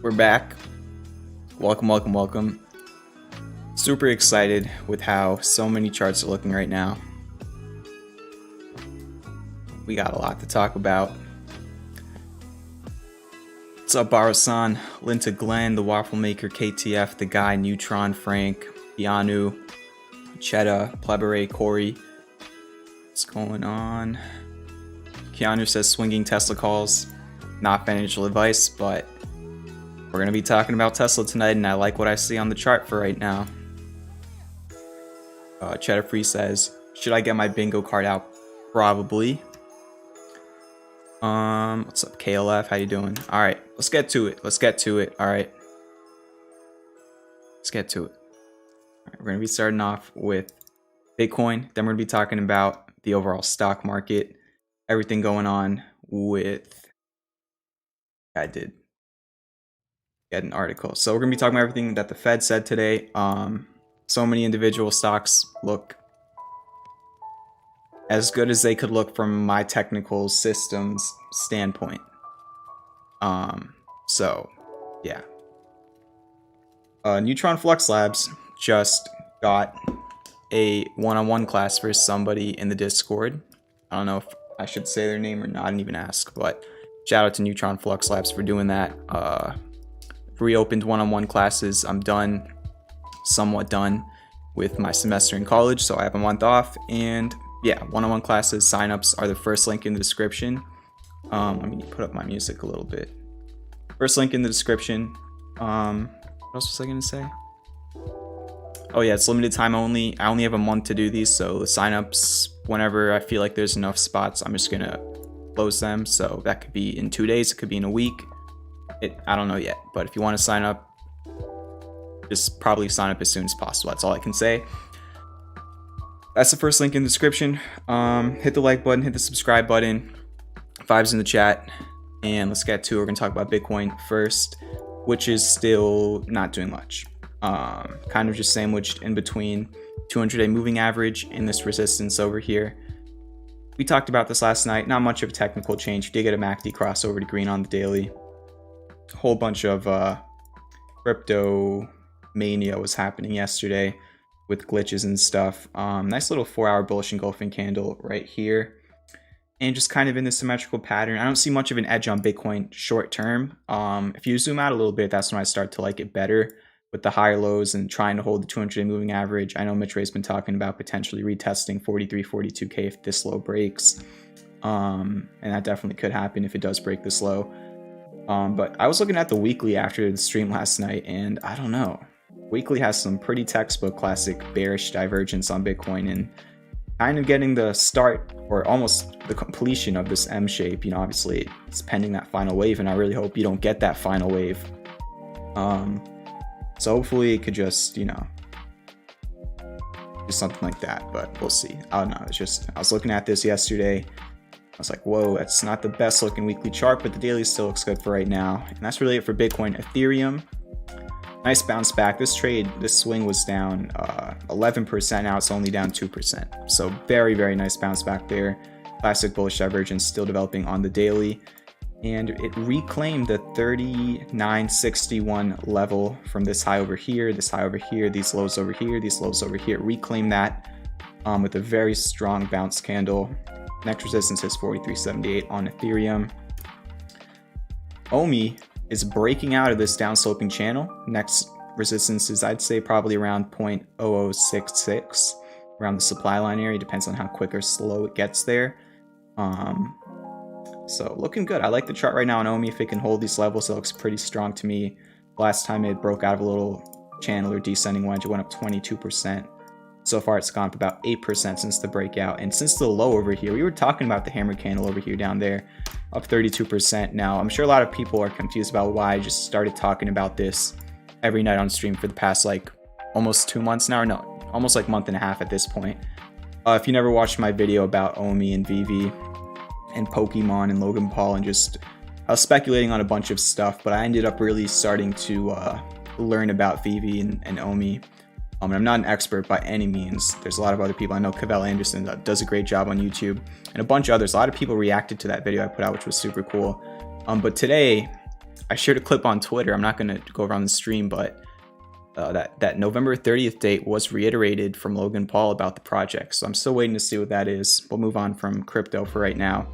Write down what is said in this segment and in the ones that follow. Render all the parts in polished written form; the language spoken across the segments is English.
We're back. Welcome. Super excited with how so many charts are looking right now. We got a lot to talk about. What's up, Baro-san, Linta Glenn, the Waffle Maker, KTF, the Guy, Neutron, Frank, Keanu, Chetta, Plebere, Corey. What's going on? Keanu says swinging Tesla calls. Not financial advice, but we're going to be talking about Tesla tonight, and I like what I see on the chart for right now. Cheddar Free says, should I get my bingo card out? Probably. What's up, KLF? How you doing? All right, let's get to it. All right. Let's get to it. All right, we're going to be starting off with Bitcoin. Then we're going to be talking about the overall stock market, everything going on with... I did get an article. So we're going to be talking about everything that the Fed said today. So many individual stocks look as good as they could look from my technical systems standpoint. So yeah. Neutron Flux Labs just got a one-on-one class for somebody in the Discord. I don't know if I should say their name or not, I didn't even ask, but shout out to Neutron Flux Labs for doing that. Reopened one-on-one classes. I'm somewhat done with my semester in college, so I have a month off. And yeah, one-on-one classes, signups are the first link in the description. Let me put up my music a little bit. First link in the description. What else was I gonna say? Oh yeah, it's limited time only. I only have a month to do these, so the signups, whenever I feel like there's enough spots, I'm just gonna close them. So that could be in 2 days, it could be in a week. I don't know yet, but if you want to sign up, just probably sign up as soon as possible. That's all I can say. That's the first link in the description. Hit the like button, hit the subscribe button, vibes in the chat, and let's get to it. We're gonna talk about Bitcoin first, which is still not doing much. Kind of just sandwiched in between 200-day moving average and this resistance over here. We talked about this last night. Not much of a technical change. You did get a MACD crossover to green on the daily. A whole bunch of crypto mania was happening yesterday with glitches and stuff. Nice little 4-hour bullish engulfing candle right here. And just kind of in this symmetrical pattern. I don't see much of an edge on Bitcoin short term. If you zoom out a little bit, that's when I start to like it better with the higher lows and trying to hold the 200-day moving average. I know Mitch Ray's been talking about potentially retesting 43, 42K if this low breaks. And that definitely could happen if it does break this low. But I was looking at the weekly after the stream last night, and I don't know. Weekly has some pretty textbook classic bearish divergence on Bitcoin, and kind of getting the start or almost the completion of this M shape. You know, obviously it's pending that final wave, and I really hope you don't get that final wave. So hopefully it could just, you know, do something like that, but we'll see. I don't know. It's just, I was looking at this yesterday. I was like, whoa, that's not the best looking weekly chart, but the daily still looks good for right now. And that's really it for Bitcoin. Ethereum, nice bounce back. This swing was down 11%. Now it's only down 2%. So very, very nice bounce back there. Classic bullish divergence still developing on the daily. And it reclaimed the 39.61 level from this high over here, this high over here, these lows over here, these lows over here. Reclaimed that with a very strong bounce candle. Next resistance is 43.78 on Ethereum. OMI is breaking out of this downsloping channel. Next resistance is, I'd say, probably around 0.0066, around the supply line area. Depends on how quick or slow it gets there. So looking good. I like the chart right now on OMI. If it can hold these levels, it looks pretty strong to me. Last time it broke out of a little channel or descending wedge, it went up 22%. So far, it's gone up about 8% since the breakout. And since the low over here, we were talking about the hammer candle over here down there, up 32%. Now, I'm sure a lot of people are confused about why I just started talking about this every night on stream for the past, like, almost 2 months now. Or no, almost like a month and a half at this point. If you never watched my video about OMI and VV and Pokemon and Logan Paul and just... I was speculating on a bunch of stuff, but I ended up really starting to learn about VV and OMI. And I'm not an expert by any means. There's a lot of other people. I know Cavell Anderson does a great job on YouTube, and a bunch of others. A lot of people reacted to that video I put out, which was super cool. But today, I shared a clip on Twitter. I'm not going to go around the stream, but that November 30th date was reiterated from Logan Paul about the project. So I'm still waiting to see what that is. We'll move on from crypto for right now.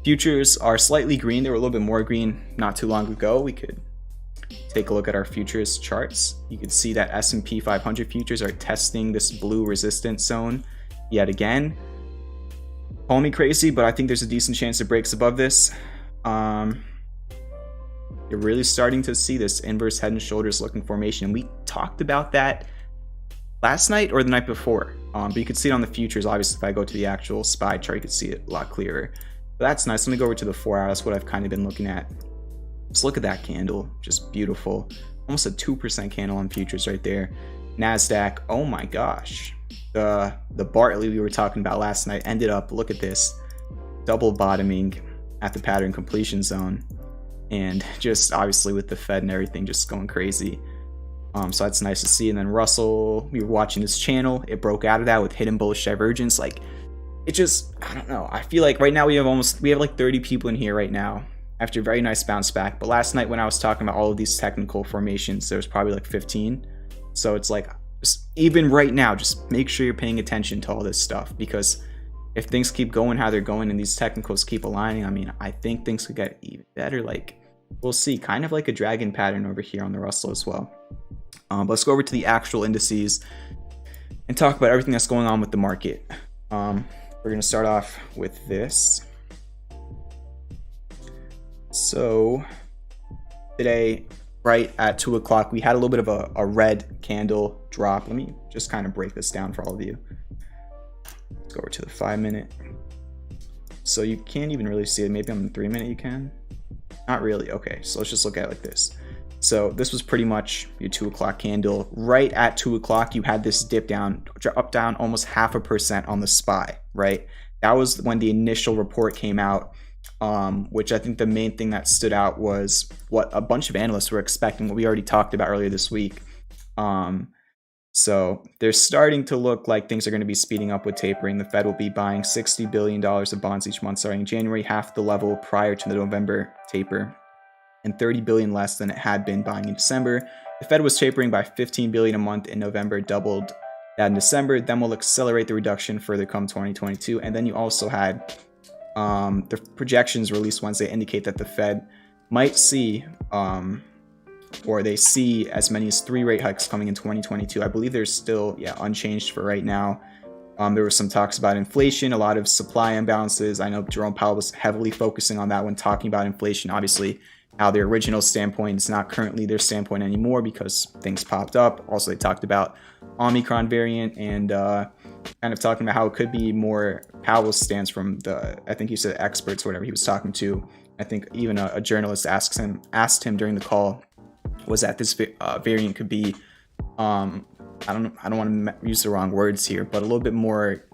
Futures are slightly green. They were a little bit more green not too long ago. We could take a look at our futures charts. You can see that S&P 500 futures are testing this blue resistance zone yet again. Call me crazy, but I think there's a decent chance it breaks above this. You're really starting to see this inverse head and shoulders looking formation. And we talked about that last night or the night before. But you can see it on the futures. Obviously, if I go to the actual SPY chart, you can see it a lot clearer. But that's nice. Let me go over to the 4 hour. That's what I've kind of been looking at. Just look at that candle. Just beautiful. Almost a 2% candle on futures right there. NASDAQ, oh my gosh. The Bartley we were talking about last night ended up, look at this, double bottoming at the pattern completion zone. And just obviously with the Fed and everything just going crazy. So that's nice to see. And then Russell, we were watching this channel. It broke out of that with hidden bullish divergence. Like, it just, I don't know. I feel like right now we have like 30 people in here right now after a very nice bounce back. But last night when I was talking about all of these technical formations, there was probably like 15. So it's like, just even right now, just make sure you're paying attention to all this stuff, because if things keep going how they're going and these technicals keep aligning, I mean, I think things could get even better. Like, we'll see, kind of like a dragon pattern over here on the Russell as well. But let's go over to the actual indices and talk about everything that's going on with the market. We're going to start off with this. So today, right at 2 o'clock, we had a little bit of a red candle drop. Let me just kind of break this down for all of you. Let's go over to the 5-minute. So you can't even really see it. Maybe on the 3-minute you can. Not really. Okay, so let's just look at it like this. So this was pretty much your 2 o'clock candle. Right at 2 o'clock, you had this dip down, up down almost 0.5% on the SPY, right? That was when the initial report came out, which I think the main thing that stood out was what a bunch of analysts were expecting, what we already talked about earlier this week. So they're starting to look like things are going to be speeding up with tapering. The Fed will be buying $60 billion of bonds each month starting in January, half the level prior to the November taper, and $30 billion less than it had been buying in December. The Fed was tapering by $15 billion a month in November, doubled that in December. Then we'll accelerate the reduction further come 2022. And then you also had the projections released Wednesday indicate that the Fed might see or they see as many as 3 rate hikes coming in 2022. I believe they're still unchanged for right now. There were some talks about inflation, a lot of supply imbalances. I know Jerome Powell was heavily focusing on that when talking about inflation. Obviously, how their original standpoint is not currently their standpoint anymore because things popped up. Also, they talked about Omicron variant and kind of talking about how it could be more Powell's stance from the, I think he said experts, whatever he was talking to. I think even a journalist asked him during the call, was that this variant could be, I don't want to use the wrong words here, but a little bit more,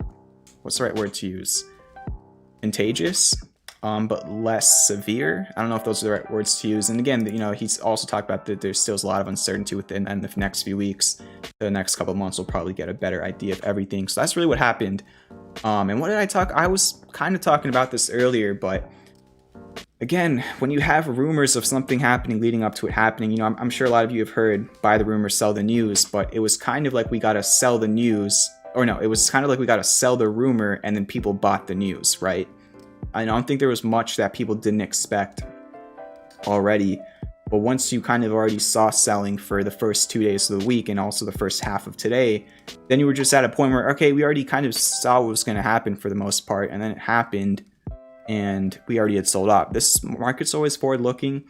what's the right word to use? Contagious, but less severe. I don't know if those are the right words to use. And again, you know, he's also talked about that there's still a lot of uncertainty within, and the next few weeks, the next couple of months, we'll probably get a better idea of everything. So that's really what happened. And what did I talk? I was kind of talking about this earlier, but again, when you have rumors of something happening leading up to it happening, you know, I'm sure a lot of you have heard buy the rumor, sell the news, but it was kind of like we got to sell the news, or no, it was kind of like we got to sell the rumor and then people bought the news, right? I don't think there was much that people didn't expect already, but once you kind of already saw selling for the first 2 days of the week and also the first half of today, then you were just at a point where, okay, we already kind of saw what was going to happen for the most part, and then it happened. And we already had sold out. This market's always forward looking,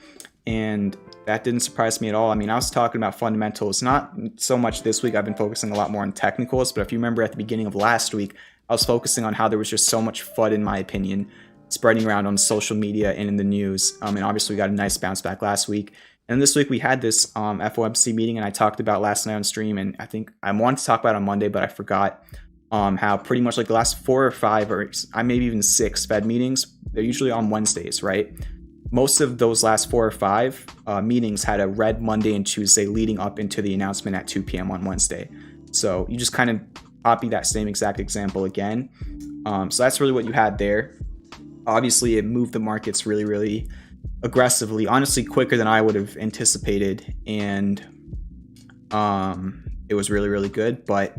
and that didn't surprise me at all. I mean, I was talking about fundamentals, not so much this week. I've been focusing a lot more on technicals, but if you remember at the beginning of last week, I was focusing on how there was just so much FUD, in my opinion, spreading around on social media and in the news. And obviously we got a nice bounce back last week. And this week we had this FOMC meeting, and I talked about last night on stream, and I think I wanted to talk about it on Monday, but I forgot. How pretty much like the last 4 or 5 or maybe even 6 Fed meetings, they're usually on Wednesdays, right? Most of those last 4 or 5 meetings had a red Monday and Tuesday leading up into the announcement at 2 p.m. on Wednesday. So you just kind of copy that same exact example again. So that's really what you had there. Obviously, it moved the markets really, really aggressively, honestly quicker than I would have anticipated, and it was really, really good. But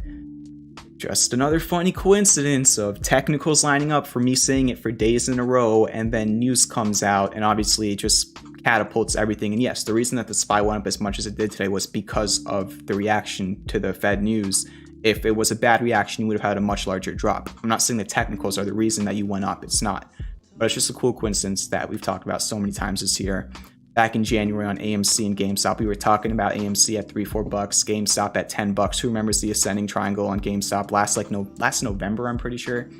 just another funny coincidence of technicals lining up for me saying it for days in a row, and then news comes out, and obviously it just catapults everything. And yes, the reason that the SPY went up as much as it did today was because of the reaction to the Fed news. If it was a bad reaction, you would have had a much larger drop. I'm not saying the technicals are the reason that you went up. It's not. But it's just a cool coincidence that we've talked about so many times this year. Back in January on AMC and GameStop, we were talking about AMC at $3-4, GameStop at $10. Who remembers the ascending triangle on GameStop last November, I'm pretty sure.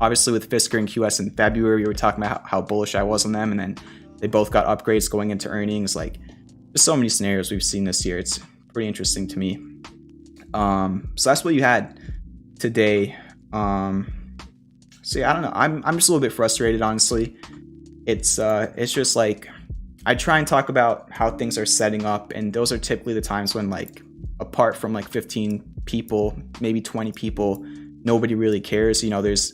Obviously with Fisker and QS in February, we were talking about how bullish I was on them, and then they both got upgrades going into earnings. Like, there's so many scenarios we've seen this year. It's pretty interesting to me. So that's what you had today. So yeah, I don't know. I'm just a little bit frustrated, honestly. It's just like, I try and talk about how things are setting up, and those are typically the times when, like, apart from like 15 people, maybe 20 people, nobody really cares. You know, there's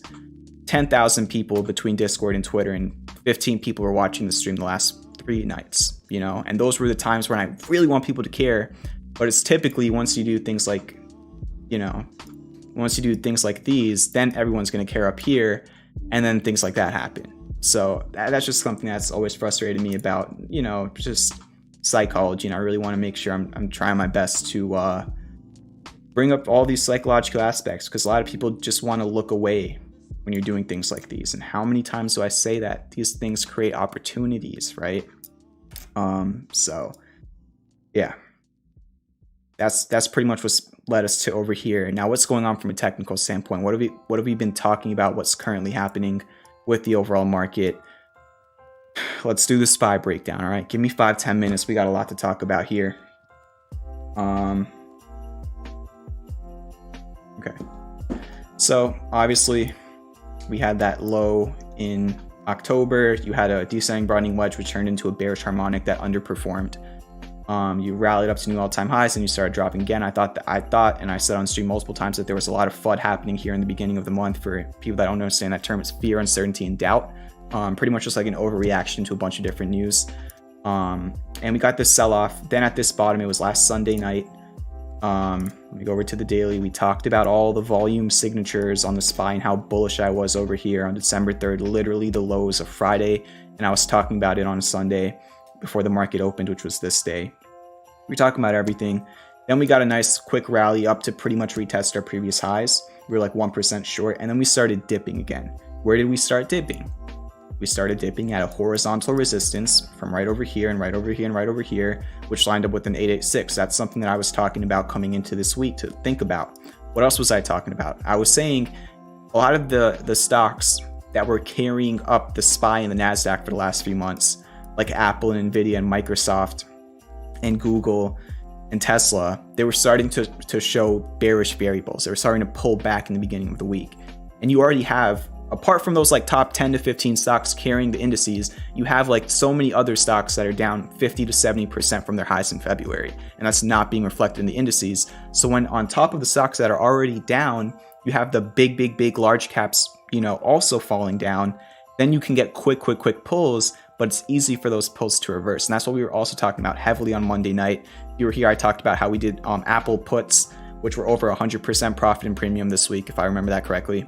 10,000 people between Discord and Twitter, and 15 people were watching the stream the last 3 nights, you know, and those were the times when I really want people to care. But it's typically once you do things like, you know, once you do things like these, then everyone's going to care up here, and then things like that happen. So that's just something that's always frustrated me about, you know, just psychology. And I really want to make sure I'm trying my best to bring up all these psychological aspects, because a lot of people just want to look away when you're doing things like these. And how many times do I say that these things create opportunities, right? So yeah, that's pretty much what's led us to over here. Now, what's going on from a technical standpoint? What have we been talking about? What's currently happening with the overall market? Let's do the SPY breakdown. All right, give me 5-10 minutes. We got a lot to talk about here. Okay, so obviously we had that low in October. You had a descending broadening wedge which turned into a bearish harmonic that underperformed. You rallied up to new all-time highs and you started dropping again. I thought, and I said on stream multiple times, that there was a lot of FUD happening here in the beginning of the month. For people that don't understand that term, it's fear, uncertainty, and doubt. Pretty much just like an overreaction to a bunch of different news. And we got this sell-off. Then at this bottom, it was last Sunday night. Let me go over to the daily. We talked about all the volume signatures on the SPY and how bullish I was over here on December 3rd, literally the lows of Friday. And I was talking about it on Sunday before the market opened, which was this day. We're talking about everything. Then we got a nice quick rally up to pretty much retest our previous highs. We were like 1% short, and then we started dipping again. Where did we start dipping? We started dipping at a horizontal resistance from right over here and right over here and right over here, which lined up with an 886. That's something that I was talking about coming into this week to think about. What else was I talking about? I was saying a lot of the stocks that were carrying up the SPY and the NASDAQ for the last few months, like Apple and Nvidia and Microsoft and Google and Tesla, they were starting to show bearish variables. They were starting to pull back in the beginning of the week. And you already have, apart from those like top 10 to 15 stocks carrying the indices, you have like so many other stocks that are down 50 to 70% from their highs in February. And that's not being reflected in the indices. So when on top of the stocks that are already down, you have the big large caps, you know, also falling down, then you can get quick pulls, but it's easy for those pulls to reverse. And that's what we were also talking about heavily on Monday night. If you were here, I talked about how we did Apple puts, which were over 100% profit and premium this week, if I remember that correctly.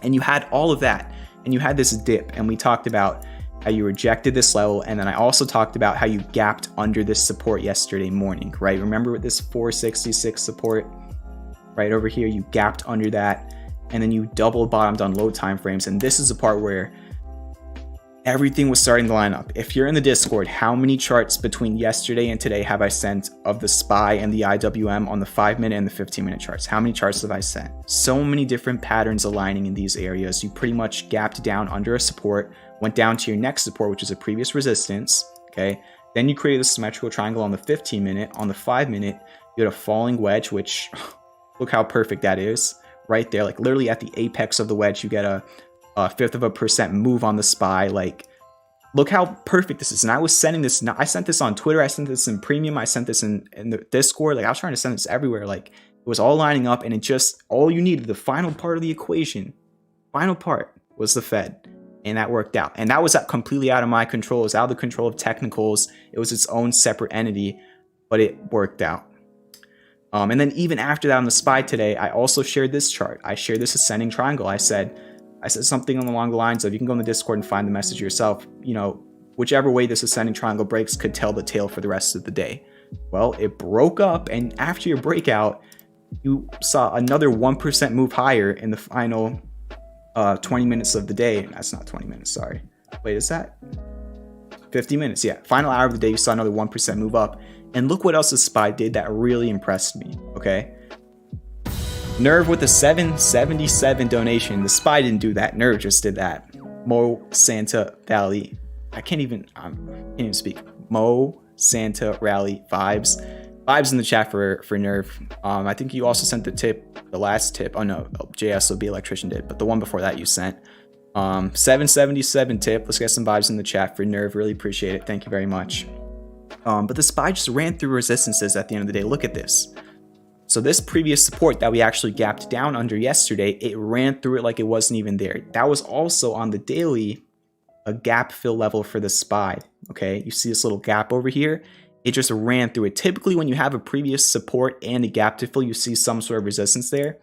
And you had all of that, and you had this dip, and we talked about how you rejected this level, and then I also talked about how you gapped under this support yesterday morning, right? Remember with this 466 support right over here, you gapped under that, and then you double bottomed on low time frames. And this is the part where everything was starting to line up. If you're in the Discord, how many charts between yesterday and today have I sent of the SPY and the IWM on the 5-minute and the 15-minute charts? How many charts have I sent? So many different patterns aligning in these areas. You pretty much gapped down under a support, went down to your next support, which is a previous resistance, okay? Then you created a symmetrical triangle on the 15-minute. On the 5-minute, you had a falling wedge, which look how perfect that is right there. Like literally at the apex of the wedge, you get a 0.1% move on the SPY. Like, look how perfect this is. And I was sending this, I sent this on Twitter, I sent this in premium, I sent this in the Discord. Like, I was trying to send this everywhere. Like, it was all lining up, and it just, all you needed, the final part of the equation, final part was the Fed. And that worked out. And that was completely out of my control. It was out of the control of technicals. It was its own separate entity, but it worked out. And then even after that on the SPY today, I also shared this chart. I shared this ascending triangle. I said something along the lines of, you can go in the Discord and find the message yourself. You know, whichever way this ascending triangle breaks could tell the tale for the rest of the day. Well, it broke up, and after your breakout, you saw another 1% move higher in the final 20 minutes of the day. That's not 20 minutes, sorry. Wait, is that 50 minutes? Yeah, final hour of the day, you saw another 1% move up. And look what else the SPY did that really impressed me, okay? Nerve with a 777 donation. The SPY didn't do that. Nerve just did that. Mo Santa Valley. I can't even speak. Mo Santa Rally vibes in the chat for Nerve. I think you also sent the last tip. Oh no, JSOB electrician did, but the one before that you sent. 777 tip. Let's get some vibes in the chat for Nerve. Really appreciate it. Thank you very much. But the SPY just ran through resistances at the end of the day. Look at this. So this previous support that we actually gapped down under yesterday, it ran through it like it wasn't even there. That was also on the daily a gap fill level for the SPY. Okay, you see this little gap over here? It just ran through it. Typically, when you have a previous support and a gap to fill, you see some sort of resistance there.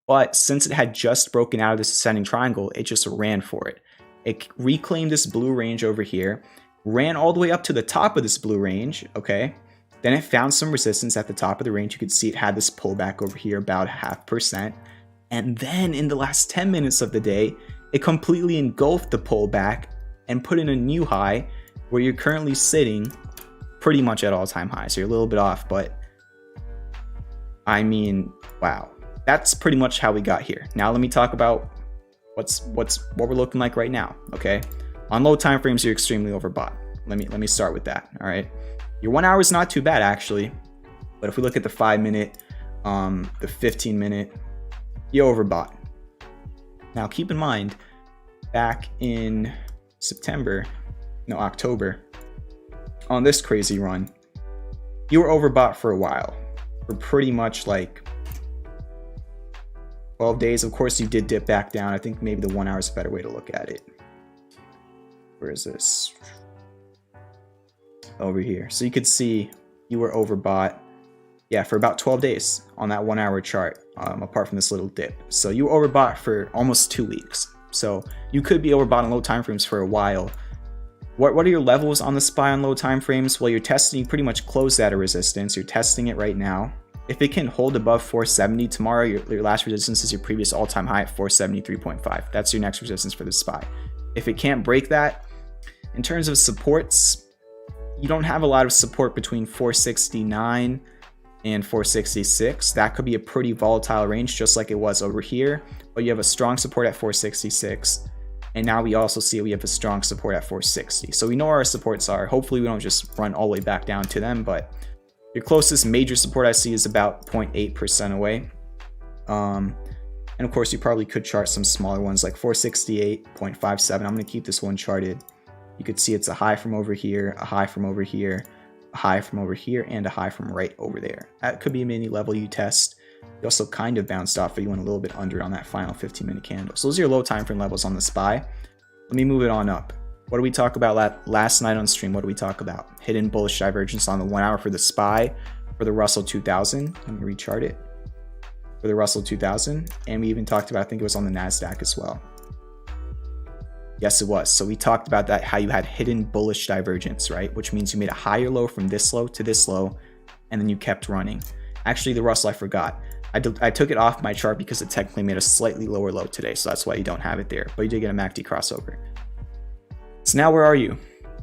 But since it had just broken out of this ascending triangle, it just ran for it. It reclaimed this blue range over here, ran all the way up to the top of this blue range, okay? Then it found some resistance at the top of the range. You could see it had this pullback over here, about 0.5%. And then in the last 10 minutes of the day, it completely engulfed the pullback and put in a new high where you're currently sitting pretty much at all-time high. So you're a little bit off, but I mean, wow. That's pretty much how we got here. Now let me talk about what we're looking like right now, okay? On low time frames, you're extremely overbought. Let me start with that, all right? Your 1 hour is not too bad, actually. But if we look at the 5 minute, the 15 minute, you're overbought. Now, keep in mind, back in October, on this crazy run, you were overbought for a while. For pretty much like 12 days. Of course, you did dip back down. I think maybe the 1 hour is a better way to look at it. Where is this? Over here. So you could see you were overbought, yeah, for about 12 days on that 1 hour chart, apart from this little dip. So you were overbought for almost 2 weeks. So you could be overbought on low time frames for a while. What are your levels on the SPY on low time frames? Well, you're testing, you pretty much closed at a resistance. You're testing it right now. If it can hold above 470 tomorrow, your last resistance is your previous all-time high at 473.5. That's your next resistance for the SPY. If it can't break that, in terms of supports, you don't have a lot of support between 469 and 466. That could be a pretty volatile range, just like it was over here. But you have a strong support at 466. And now we also see we have a strong support at 460. So we know where our supports are. Hopefully we don't just run all the way back down to them, but your closest major support I see is about 0.8% away. And of course, you probably could chart some smaller ones like 468.57. I'm going to keep this one charted. You could see it's a high from over here, a high from over here, a high from over here, and a high from right over there. That could be a mini level you test. You also kind of bounced off, but you went a little bit under on that final 15-minute candle. So those are your low time frame levels on the SPY. Let me move it on up. What did we talk about last night on stream? What did we talk about? Hidden bullish divergence on the 1 hour for the SPY, for the Russell 2000. Let me rechart it. For the Russell 2000. And we even talked about, I think it was on the NASDAQ as well. Yes, it was. So we talked about that, how you had hidden bullish divergence, right? Which means you made a higher low from this low to this low, and then you kept running. Actually, the Russell, I forgot. I took it off my chart because it technically made a slightly lower low today, so that's why you don't have it there. But you did get a MACD crossover. So now where are you?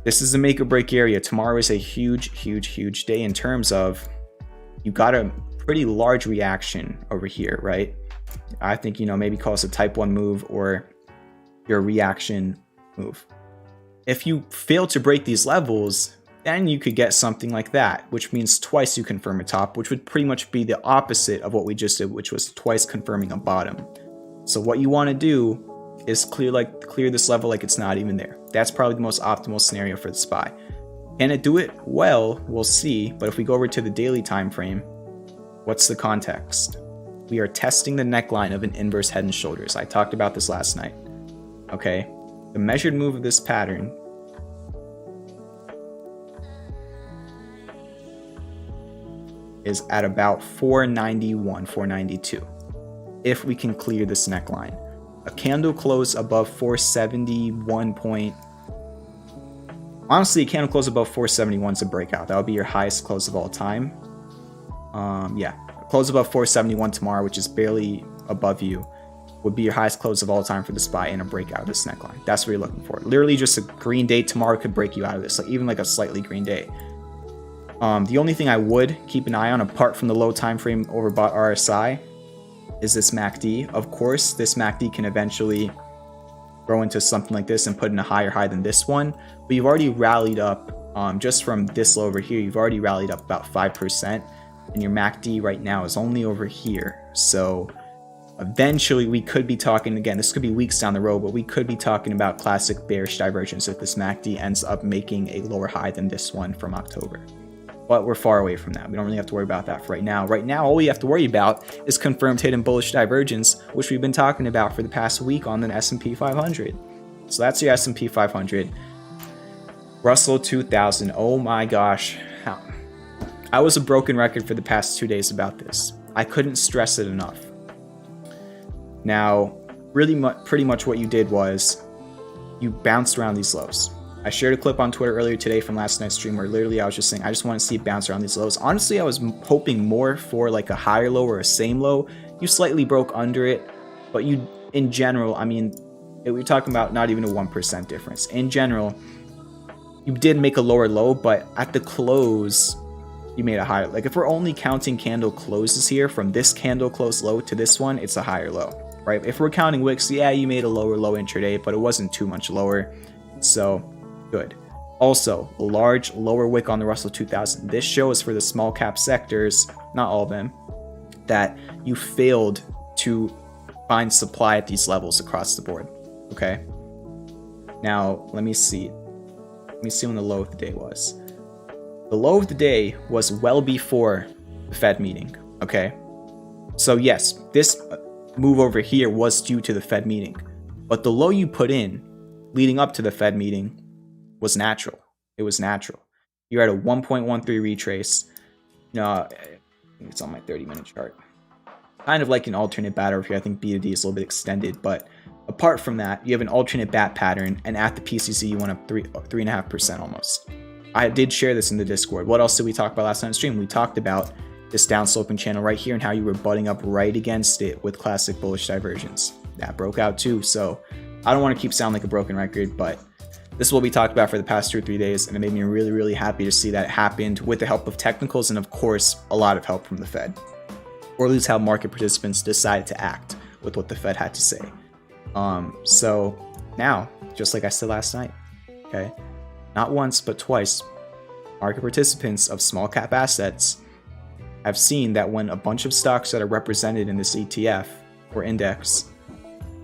This is the make or break area. Tomorrow is a huge, huge, huge day in terms of you got a pretty large reaction over here, right? I think, maybe call this a type 1 move or your reaction move. If you fail to break these levels, then you could get something like that, which means twice you confirm a top, which would pretty much be the opposite of what we just did, which was twice confirming a bottom. So what you want to do is clear this level like it's not even there. That's probably the most optimal scenario for the SPY. Can it do it? Well, we'll see. But if we go over to the daily time frame, what's the context? We are testing the neckline of an inverse head and shoulders. I talked about this last night. Okay, The measured move of this pattern is at about 491, 492. If we can clear this neckline. A candle close above 471 point. Honestly, a candle close above 471 is a breakout. That would be your highest close of all time. Yeah, close above 471 tomorrow, which is barely above you, would be your highest close of all time for the SPY and a breakout of this neckline. That's what you're looking for. Literally just a green day tomorrow could break you out of this, like even like a slightly green day. The only thing I would keep an eye on, apart from the low time frame overbought RSI, is this MACD. Of course, this MACD can eventually grow into something like this and put in a higher high than this one, but you've already rallied up just from this low over here. You've already rallied up about 5%, and your MACD right now is only over here. So eventually we could be talking, again, this could be weeks down the road, but we could be talking about classic bearish divergence if this MACD ends up making a lower high than this one from October. But we're far away from that. We don't really have to worry about that for right now. Right now, all we have to worry about is confirmed hidden bullish divergence, which we've been talking about for the past week on the S&P 500. So that's your S&P 500. Russell 2000. Oh my gosh. I was a broken record for the past 2 days about this. I couldn't stress it enough. Now, really pretty much what you did was you bounced around these lows. I shared a clip on Twitter earlier today from last night's stream where literally I was just saying I just want to see it bounce around these lows. Honestly, I was hoping more for like a higher low or a same low. You slightly broke under it, but you, in general, I mean, we're talking about not even a 1% difference. In general, you did make a lower low, but at the close, you made a higher. Like if we're only counting candle closes here, from this candle close low to this one, it's a higher low, right? If we're counting wicks, yeah, you made a lower low intraday, but it wasn't too much lower. So good. Also, a large lower wick on the Russell 2000. This shows for the small cap sectors, not all of them, that you failed to find supply at these levels across the board. Okay. Now, let me see. Let me see when the low of the day was. The low of the day was well before the Fed meeting. Okay. So yes, this move over here was due to the Fed meeting, but the low you put in leading up to the Fed meeting was natural. It was natural. You're at a 1.13 retrace. No, it's on my 30-minute chart. Kind of like an alternate bat over here. I think B to D is a little bit extended, but apart from that, you have an alternate bat pattern, and at the PCC, you went up 3.5% almost. I did share this in the Discord. What else did we talk about last night's stream? We talked about this downsloping channel right here and how you were butting up right against it with classic bullish divergence. That broke out too. So I don't want to keep sounding like a broken record, but this is what we talked about for the past 2 or 3 days, and it made me really, really happy to see that it happened with the help of technicals and, of course, a lot of help from the Fed. Or at least how market participants decided to act with what the Fed had to say. So now, just like I said last night, okay, not once but twice, market participants of small cap assets have seen that when a bunch of stocks that are represented in this ETF or index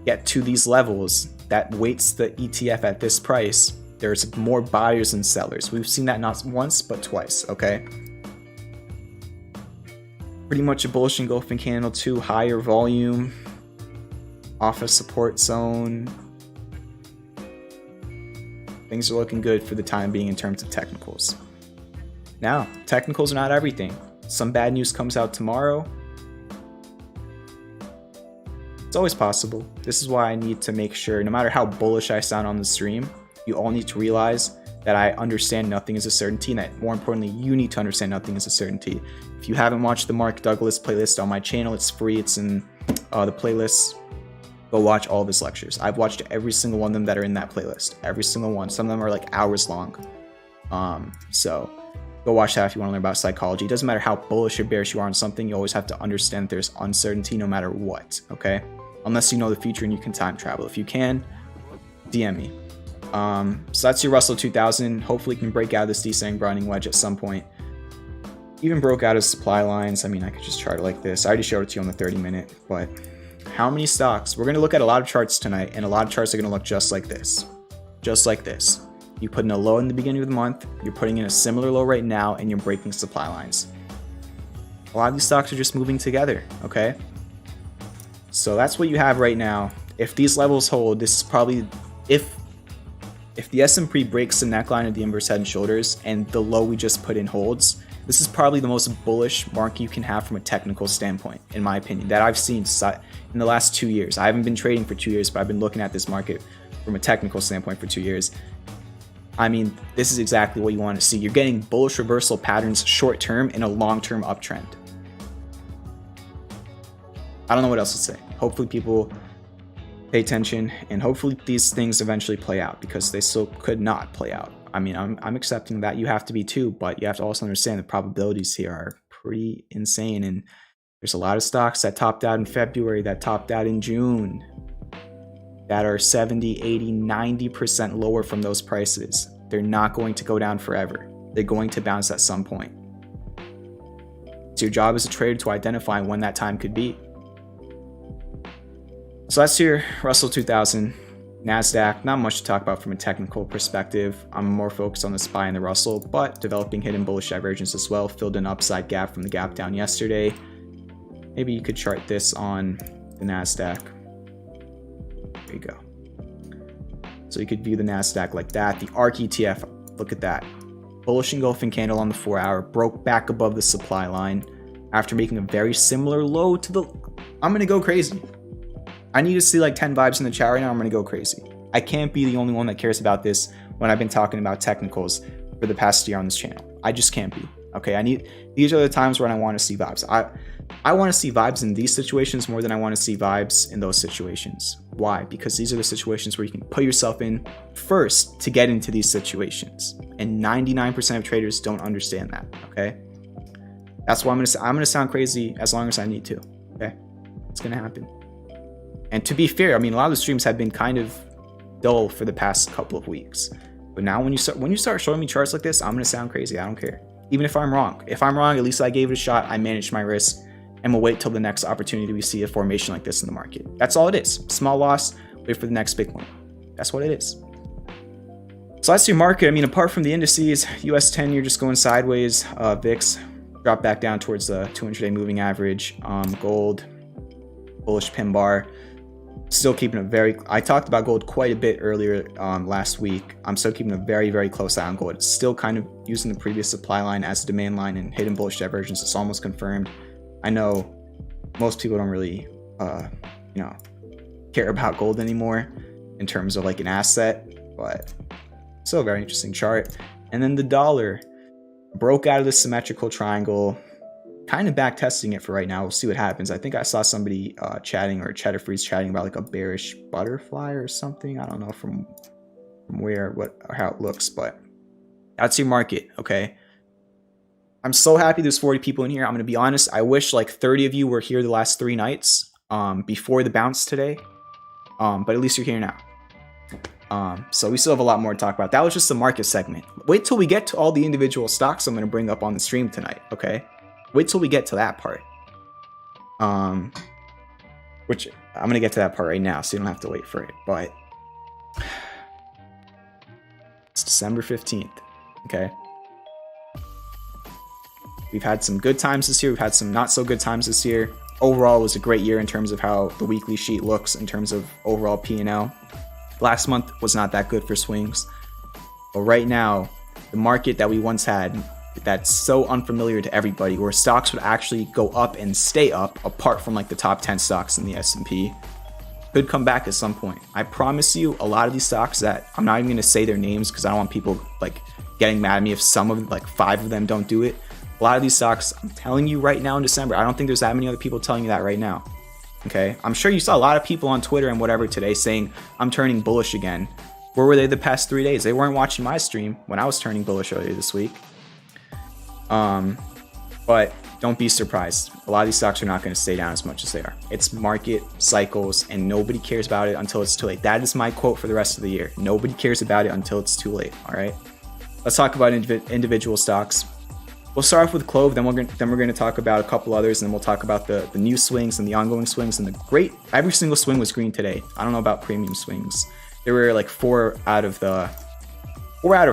get to these levels that weights the ETF at this price, there's more buyers than sellers. We've seen that not once but twice. Okay, pretty much a bullish engulfing candle too, higher volume off a support zone. Things are looking good for the time being in terms of technicals. Now, technicals are not everything. Some bad news comes out tomorrow. It's always possible. This is why I need to make sure, no matter how bullish I sound on the stream, you all need to realize that I understand nothing is a certainty, and that more importantly, you need to understand nothing is a certainty. If you haven't watched the Mark Douglas playlist on my channel, it's free. It's in the playlist. Go watch all of his lectures. I've watched every single one of them that are in that playlist. Every single one. Some of them are like hours long. So go watch that if you want to learn about psychology. It doesn't matter how bullish or bearish you are on something, you always have to understand there's uncertainty no matter what, okay? Unless you know the future and you can time travel. If you can, DM me. So that's your Russell 2000. Hopefully you can break out of this descending grinding wedge at some point. Even broke out of supply lines. I mean, I could just chart it like this. I already showed it to you on the 30-minute, but how many stocks? We're going to look at a lot of charts tonight, and a lot of charts are going to look just like this. Just like this. You put in a low in the beginning of the month, you're putting in a similar low right now, and you're breaking supply lines. A lot of these stocks are just moving together, okay? So that's what you have right now. If these levels hold, this is probably, if if the S&P breaks the neckline of the inverse head and shoulders and the low we just put in holds, this is probably the most bullish market you can have from a technical standpoint, in my opinion, that I've seen in the last 2 years. I haven't been trading for 2 years, but I've been looking at this market from a technical standpoint for 2 years. I mean, this is exactly what you want to see. You're getting bullish reversal patterns short term in a long-term uptrend. I don't know what else to say. Hopefully people pay attention, and hopefully these things eventually play out, because they still could not play out. I mean, I'm accepting that. You have to be too, but you have to also understand the probabilities here are pretty insane, and there's a lot of stocks that topped out in February, that topped out in June, that are 70, 80, 90% lower from those prices. They're not going to go down forever. They're going to bounce at some point. It's your job as a trader to identify when that time could be. So that's your Russell 2000, NASDAQ. Not much to talk about from a technical perspective. I'm more focused on the SPY and the Russell, but developing hidden bullish divergence as well. Filled an upside gap from the gap down yesterday. Maybe you could chart this on the NASDAQ. There you go. So you could view the NASDAQ like that. The ARK ETF, look at that. Bullish engulfing candle on the 4-hour, broke back above the supply line after making a very similar low to the... I'm going to go crazy. I need to see like 10 vibes in the chat right now. I'm going to go crazy. I can't be the only one that cares about this when I've been talking about technicals for the past year on this channel. I just can't be. Okay, these are the times when I want to see vibes. I want to see vibes in these situations more than I want to see vibes in those situations. Why? Because these are the situations where you can put yourself in first to get into these situations. And 99% of traders don't understand that. Okay, that's why I'm gonna sound crazy as long as I need to. Okay, it's gonna happen. And to be fair, I mean, a lot of the streams have been kind of dull for the past couple of weeks. But now when you start showing me charts like this, I'm gonna sound crazy. I don't care. Even if I'm wrong. If I'm wrong, at least I gave it a shot. I managed my risk, and we'll wait till the next opportunity we see a formation like this in the market. That's all it is. Small loss, wait for the next big one. That's what it is. So that's your market. I mean, apart from the indices, US 10, you're just going sideways. VIX drop back down towards the 200-day moving average. Gold, bullish pin bar. Still keeping a very... I talked about gold quite a bit earlier last week. I'm still keeping a very, very close eye on gold. It's still kind of using the previous supply line as a demand line and hidden bullish divergence. It's almost confirmed. I know most people don't really, care about gold anymore in terms of like an asset, but still a very interesting chart. And then the dollar broke out of the symmetrical triangle, kind of back testing it for right now. We'll see what happens. I think I saw somebody chatting, or Cheddar Freeze chatting about like a bearish butterfly or something. I don't know from where, what, or how it looks, but that's your market. Okay. I'm so happy there's 40 people in here. I'm going to be honest. I wish like 30 of you were here the last 3 nights before the bounce today. But at least you're here now. So we still have a lot more to talk about. That was just the market segment. Wait till we get to all the individual stocks I'm going to bring up on the stream tonight. Okay. Wait till we get to that part. Which I'm going to get to that part right now, so you don't have to wait for it. But it's December 15th. Okay. We've had some good times this year. We've had some not so good times this year. Overall, it was a great year in terms of how the weekly sheet looks in terms of overall P&L. Last month was not that good for swings. But right now, the market that we once had, that's so unfamiliar to everybody, where stocks would actually go up and stay up apart from like the top 10 stocks in the S&P, could come back at some point. I promise you, a lot of these stocks that I'm not even going to say their names because I don't want people like getting mad at me if some of them, like 5 of them, don't do it. A lot of these stocks, I'm telling you right now in December, I don't think there's that many other people telling you that right now. Okay, I'm sure you saw a lot of people on Twitter and whatever today saying I'm turning bullish again. Where were they the past 3 days? They weren't watching my stream when I was turning bullish earlier this week. But don't be surprised. A lot of these stocks are not going to stay down as much as they are. It's market cycles, and nobody cares about it until it's too late. That is my quote for the rest of the year. Nobody cares about it until it's too late. All right. Let's talk about individual stocks. We'll start off with CLOV, then we're going to talk about a couple others, and then we'll talk about the new swings and the ongoing swings and the great. Every single swing was green today. I don't know about premium swings. There were like 4 out of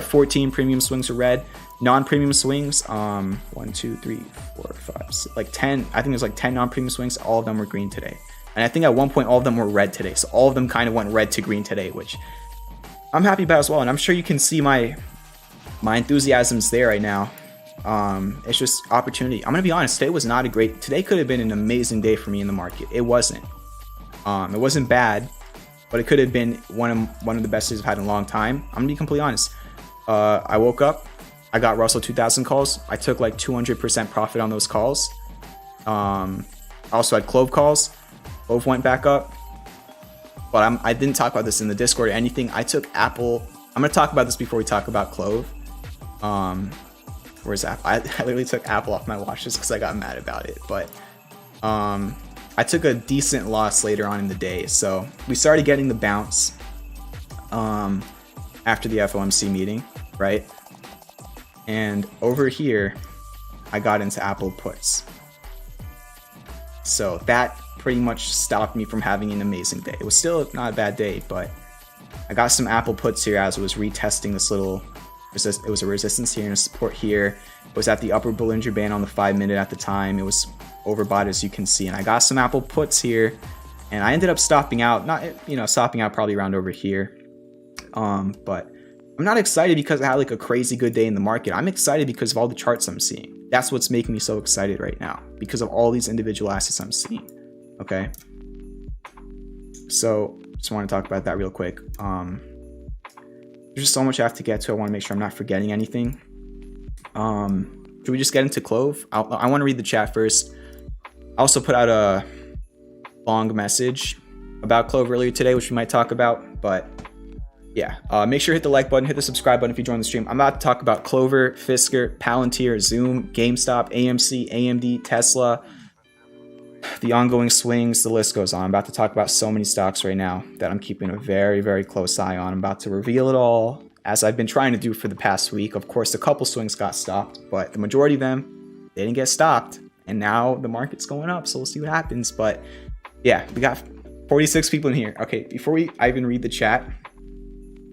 14 premium swings were red. Non-premium swings, 1, 2, 3, 4, 5, 6, like 10. I think there's like 10 non-premium swings. All of them were green today, and I think at one point all of them were red today. So all of them kind of went red to green today, which I'm happy about as well, and I'm sure you can see my enthusiasm's there right now. It's just opportunity. I'm gonna be honest, today could have been an amazing day for me in the market. It wasn't. It wasn't bad, but it could have been one of the best days I've had in a long time. I'm gonna be completely honest. I woke up, I got Russell 2000 calls. I took like 200% profit on those calls. I also had CLOV calls. CLOV went back up. But I didn't talk about this in the Discord or anything. I took Apple. I'm going to talk about this before we talk about CLOV. Where's Apple? I literally took Apple off my watch just because I got mad about it. But I took a decent loss later on in the day. So we started getting the bounce after the FOMC meeting, right? And over here, I got into Apple puts. So that pretty much stopped me from having an amazing day. It was still not a bad day, but I got some Apple puts here as it was retesting this little, it was a resistance here and a support here. It was at the upper Bollinger Band on the 5-minute at the time. It was overbought, as you can see, and I got some Apple puts here, and I ended up stopping out, stopping out probably around over here. But I'm not excited because I had like a crazy good day in the market. I'm excited because of all the charts I'm seeing. That's what's making me so excited right now, because of all these individual assets I'm seeing. Okay, so just want to talk about that real quick. There's just so much I have to get to. I want to make sure I'm not forgetting anything. Should we just get into CLOV? I want to read the chat first. I also put out a long message about CLOV earlier today, which we might talk about, but yeah, make sure to hit the like button, hit the subscribe button if you join the stream. I'm about to talk about Clover, Fisker, Palantir, Zoom, GameStop, AMC, AMD, Tesla, the ongoing swings, the list goes on. I'm about to talk about so many stocks right now that I'm keeping a very, very close eye on. I'm about to reveal it all, as I've been trying to do for the past week. Of course, a couple swings got stopped, but the majority of them, they didn't get stopped. And now the market's going up, so we'll see what happens. But yeah, we got 46 people in here. Okay, before I even read the chat,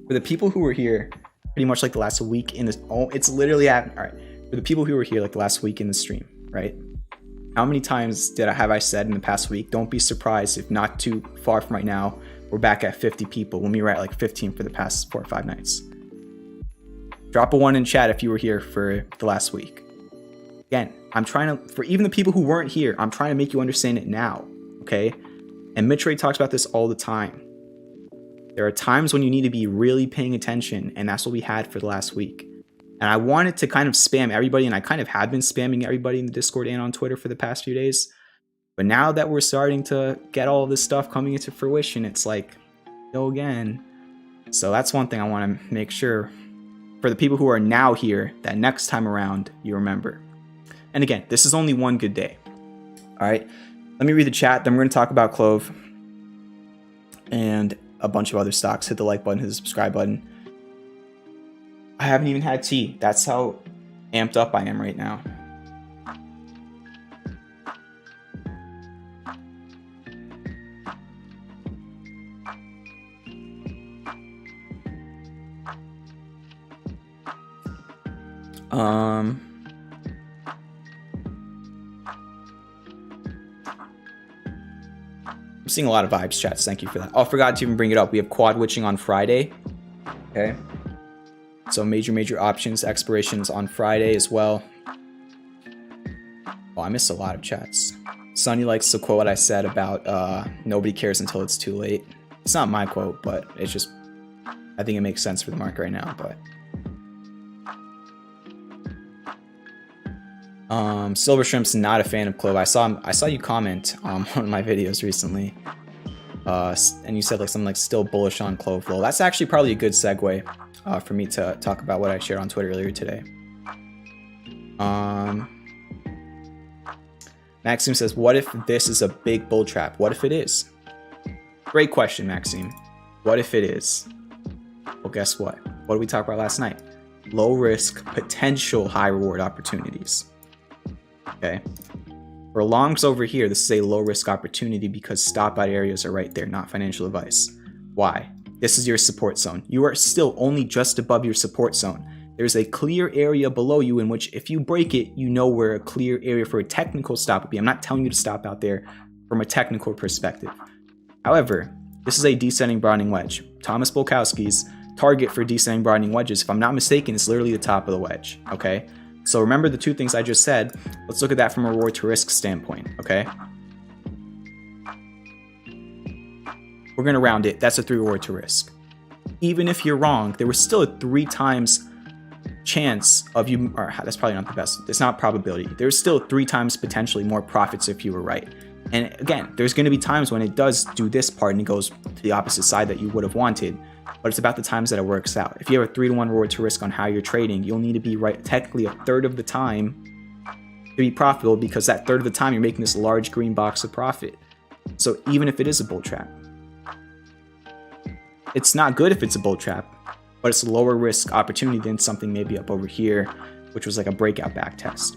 for the people who were here pretty much like the last week in this, it's literally happening. All right, for the people who were here like the last week in the stream, right? How many times have I said in the past week, don't be surprised if not too far from right now, we're back at 50 people when we were at like 15 for the past 4 or 5 nights. Drop a 1 in chat if you were here for the last week. Again, I'm trying to, for even the people who weren't here, I'm trying to make you understand it now, okay? And Mitch Ray talks about this all the time. There are times when you need to be really paying attention, and that's what we had for the last week. And I wanted to kind of spam everybody, and I kind of have been spamming everybody in the Discord and on Twitter for the past few days. But now that we're starting to get all of this stuff coming into fruition, it's like, go again. So that's one thing I want to make sure for the people who are now here, that next time around, you remember. And again, this is only one good day. All right, let me read the chat, then we're going to talk about CLOV and a bunch of other stocks. Hit the like button, hit the subscribe button. I haven't even had tea. That's how amped up I am right now. I'm seeing a lot of vibes chats. Thank you for that. Oh, I forgot to even bring it up. We have quad witching on Friday. Okay. So major options expirations on Friday as well. Oh, I missed a lot of chats. Sonny likes the quote I said about nobody cares until it's too late. It's not my quote, but it's just, I think it makes sense for the market right now. But Silver Shrimp's not a fan of CLOV. I saw you comment on one of my videos recently, and you said like something like still bullish on CLOV. Well, that's actually probably a good segue for me to talk about what I shared on Twitter earlier today. Maxime says, what if this is a big bull trap? What if it is? Great question, Maxime. What if it is? Well, guess what? What did we talk about last night? Low risk, potential high reward opportunities. Okay. For longs over here, this is a low risk opportunity because stop out areas are right there, not financial advice. Why? This is your support zone. You are still only just above your support zone. There's a clear area below you in which if you break it, you know where a clear area for a technical stop would be. I'm not telling you to stop out there from a technical perspective. However, this is a descending broadening wedge. Thomas Bulkowski's target for descending broadening wedges, if I'm not mistaken, is literally the top of the wedge, okay? So remember the two things I just said. Let's look at that from a reward to risk standpoint, okay? We're gonna round it. That's a 3 reward to risk. Even if you're wrong, there was still a 3 times chance of you, or that's probably not the best. It's not probability. There's still 3 times potentially more profits if you were right. And again, there's going to be times when it does do this part and it goes to the opposite side that you would have wanted, but it's about the times that it works out. If you have a 3-to-1 reward to risk on how you're trading, you'll need to be right technically a third of the time to be profitable, because that third of the time you're making this large green box of profit. So even if it is a bull trap, it's not good if it's a bull trap, but it's a lower risk opportunity than something maybe up over here, which was like a breakout back test.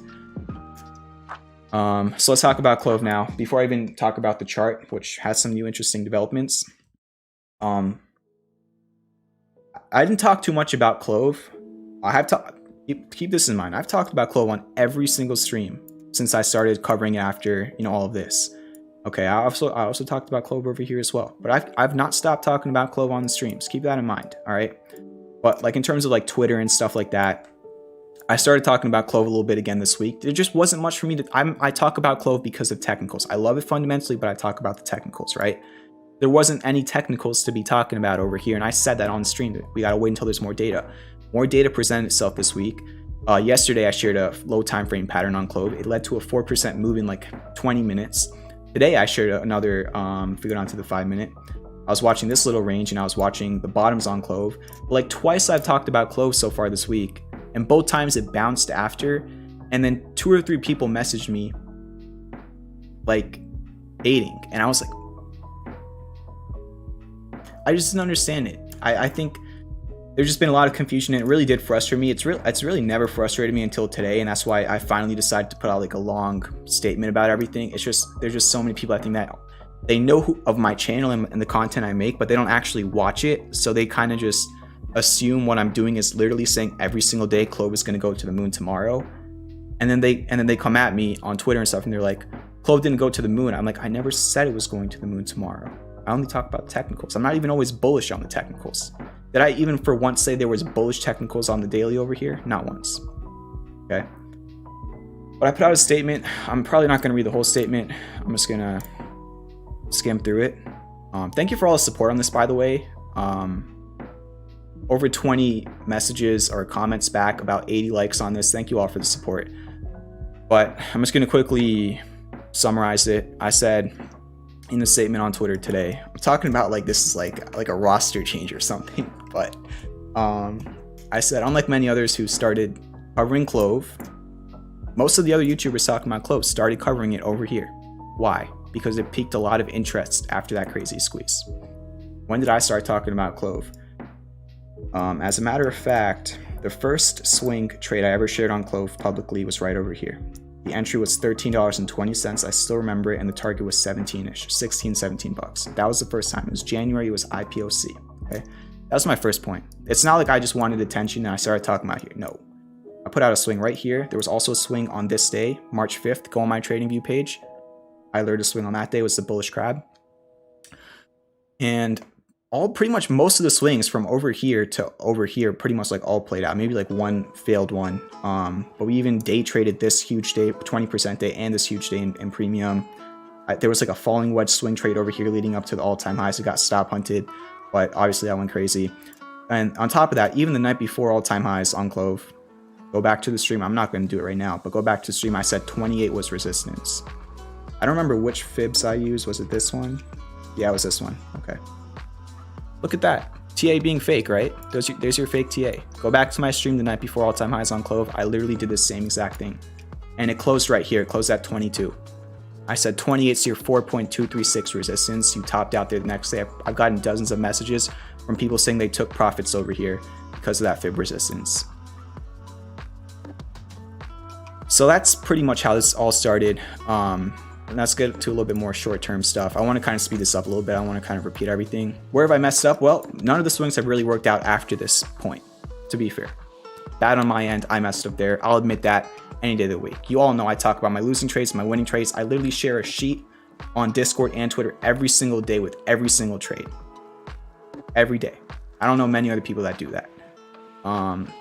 So let's talk about CLOV now. Before I even talk about the chart, which has some new interesting developments. I didn't talk too much about CLOV. I have talked, keep this in mind, I've talked about CLOV on every single stream since I started covering it after, you know, all of this. Okay, I also talked about CLOV over here as well, but I've not stopped talking about CLOV on the streams. Keep that in mind, all right? But like in terms of like Twitter and stuff like that, I started talking about CLOV a little bit again this week. There just wasn't much for me to, I talk about CLOV because of technicals. I love it fundamentally, but I talk about the technicals, right? There wasn't any technicals to be talking about over here, and I said that on stream. We gotta wait until there's more data. More data presented itself this week. Yesterday I shared a low time frame pattern on CLOV. It led to a 4% move in like 20 minutes. Today I shared another, if we go down to the 5-minute, I was watching this little range and I was watching the bottoms on CLOV. Like twice I've talked about CLOV so far this week, and both times it bounced after, and then 2 or 3 people messaged me like hating, and I was like, I just didn't understand it. I think there's just been a lot of confusion, and it really did frustrate me. It's really never frustrated me until today, and that's why I finally decided to put out like a long statement about everything. It's just, there's just so many people I think that they know of my channel and the content I make, but they don't actually watch it, so they kind of just assume what I'm doing is literally saying every single day CLOV is going to go to the moon tomorrow, and then they come at me on Twitter and stuff, and they're like, CLOV didn't go to the moon. I'm like, I never said it was going to the moon tomorrow. I only talk about technicals. I'm not even always bullish on the technicals. Did I even for once say there was bullish technicals on the daily over here? Not once. Okay. But I put out a statement. I'm probably not going to read the whole statement. I'm just going to skim through it. Thank you for all the support on this, by the way. Over 20 messages or comments back, about 80 likes on this. Thank you all for the support. But I'm just going to quickly summarize it. I said in the statement on Twitter today, I'm talking about like this is like a roster change or something, but I said, unlike many others who started covering CLOV, most of the other YouTubers talking about CLOV started covering it over here. Why? Because it piqued a lot of interest after that crazy squeeze. When did I start talking about CLOV? As a matter of fact, the first swing trade I ever shared on CLOV publicly was right over here. The entry was $13.20. I still remember it, and the target was 17-ish, 16, 17 bucks. That was the first time. It was January. It was IPOC. Okay, that was my first point. It's not like I just wanted attention and I started talking about here. No, I put out a swing right here. There was also a swing on this day, March 5th. Go on my trading view page. I learned a swing on that day. It was the bullish crab, and pretty much most of the swings from over here to over here pretty much like all played out. Maybe like one failed one. But we even day traded this huge day, 20% day, and this huge day in premium. There was like a falling wedge swing trade over here leading up to the all-time highs. It got stop hunted, but obviously that went crazy. And on top of that, even the night before all-time highs on CLOV, go back to the stream. I'm not going to do it right now, but go back to the stream. I said 28 was resistance. I don't remember which fibs I used. Was it this one? Yeah, it was this one. Okay. Look at that. TA being fake, right? There's your fake TA. Go back to my stream the night before all-time highs on CLOV. I literally did the same exact thing. And it closed right here. It closed at 22. I said 28's your 4.236 resistance. You topped out there the next day. I've gotten dozens of messages from people saying they took profits over here because of that fib resistance. So that's pretty much how this all started. And let's get to a little bit more short-term stuff. I want to kind of speed this up a little bit. I want to kind of repeat everything. Where have I messed up? Well, none of the swings have really worked out after this point, to be fair. Bad on my end. I messed up there. I'll admit that any day of the week. You all know I talk about my losing trades, my winning trades. I literally share a sheet on Discord and Twitter every single day with every single trade. Every day. I don't know many other people that do that.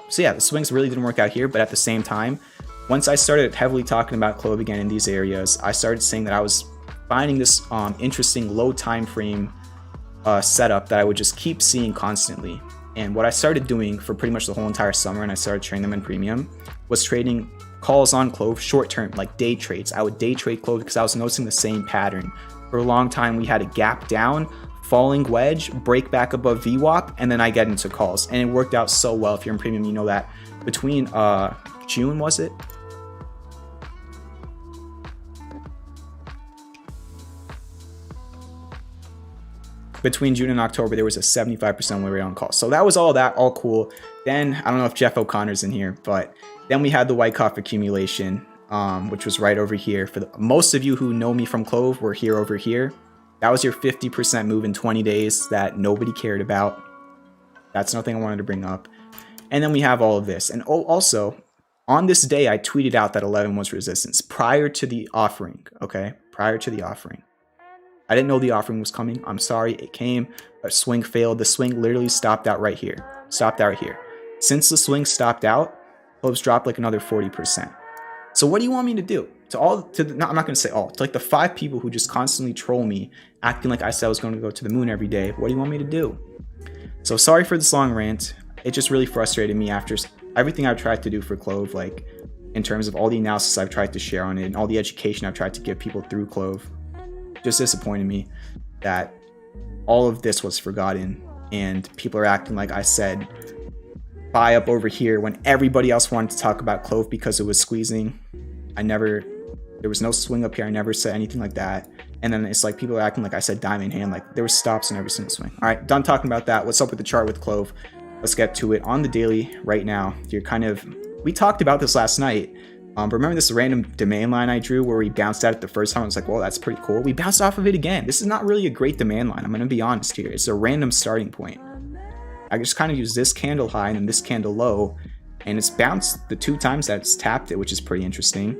So yeah, the swings really didn't work out here, but at the same time, once I started heavily talking about CLOV again in these areas, I started saying that I was finding this interesting low time frame setup that I would just keep seeing constantly. And what I started doing for pretty much the whole entire summer, and I started trading them in premium, was trading calls on CLOV short term, like day trades. I would day trade CLOV because I was noticing the same pattern. For a long time, we had a gap down, falling wedge, break back above VWAP, and then I get into calls. And it worked out so well. If you're in premium, you know that. Between June, was it? Between June and October, there was a 75% win rate on calls. So that was all cool. Then, I don't know if Jeff O'Connor's in here, but then we had the Wyckoff accumulation, which was right over here. For most of you who know me from CLOV, were here over here. That was your 50% move in 20 days that nobody cared about. That's nothing I wanted to bring up. And then we have all of this. And also, on this day, I tweeted out that 11 was resistance prior to the offering, okay? Prior to the offering. I didn't know the offering was coming. I'm sorry, it came. A swing failed. The swing literally stopped out right here. Stopped out here. Since the swing stopped out, CLOV's dropped like another 40%. So what do you want me to do? I'm not going to say all. To like the 5 people who just constantly troll me, acting like I said I was going to go to the moon every day. What do you want me to do? So sorry for this long rant. It just really frustrated me after everything I've tried to do for CLOV, like in terms of all the analysis I've tried to share on it and all the education I've tried to give people through CLOV. Just disappointed me that all of this was forgotten and people are acting like I said buy up over here when everybody else wanted to talk about CLOV because it was squeezing. There was no swing up here. I never said anything like that. And then it's like people are acting like I said diamond hand, like there were stops in every single swing. All right, done talking about that. What's up with the chart with CLOV? Let's get to it. On the daily right now, we talked about this last night. But remember this random demand line I drew where we bounced at it the first time? I was like, well, that's pretty cool. We bounced off of it again. This is not really a great demand line. I'm going to be honest here. It's a random starting point. I just kind of use this candle high and then this candle low, and it's bounced the 2 times that it's tapped it, which is pretty interesting.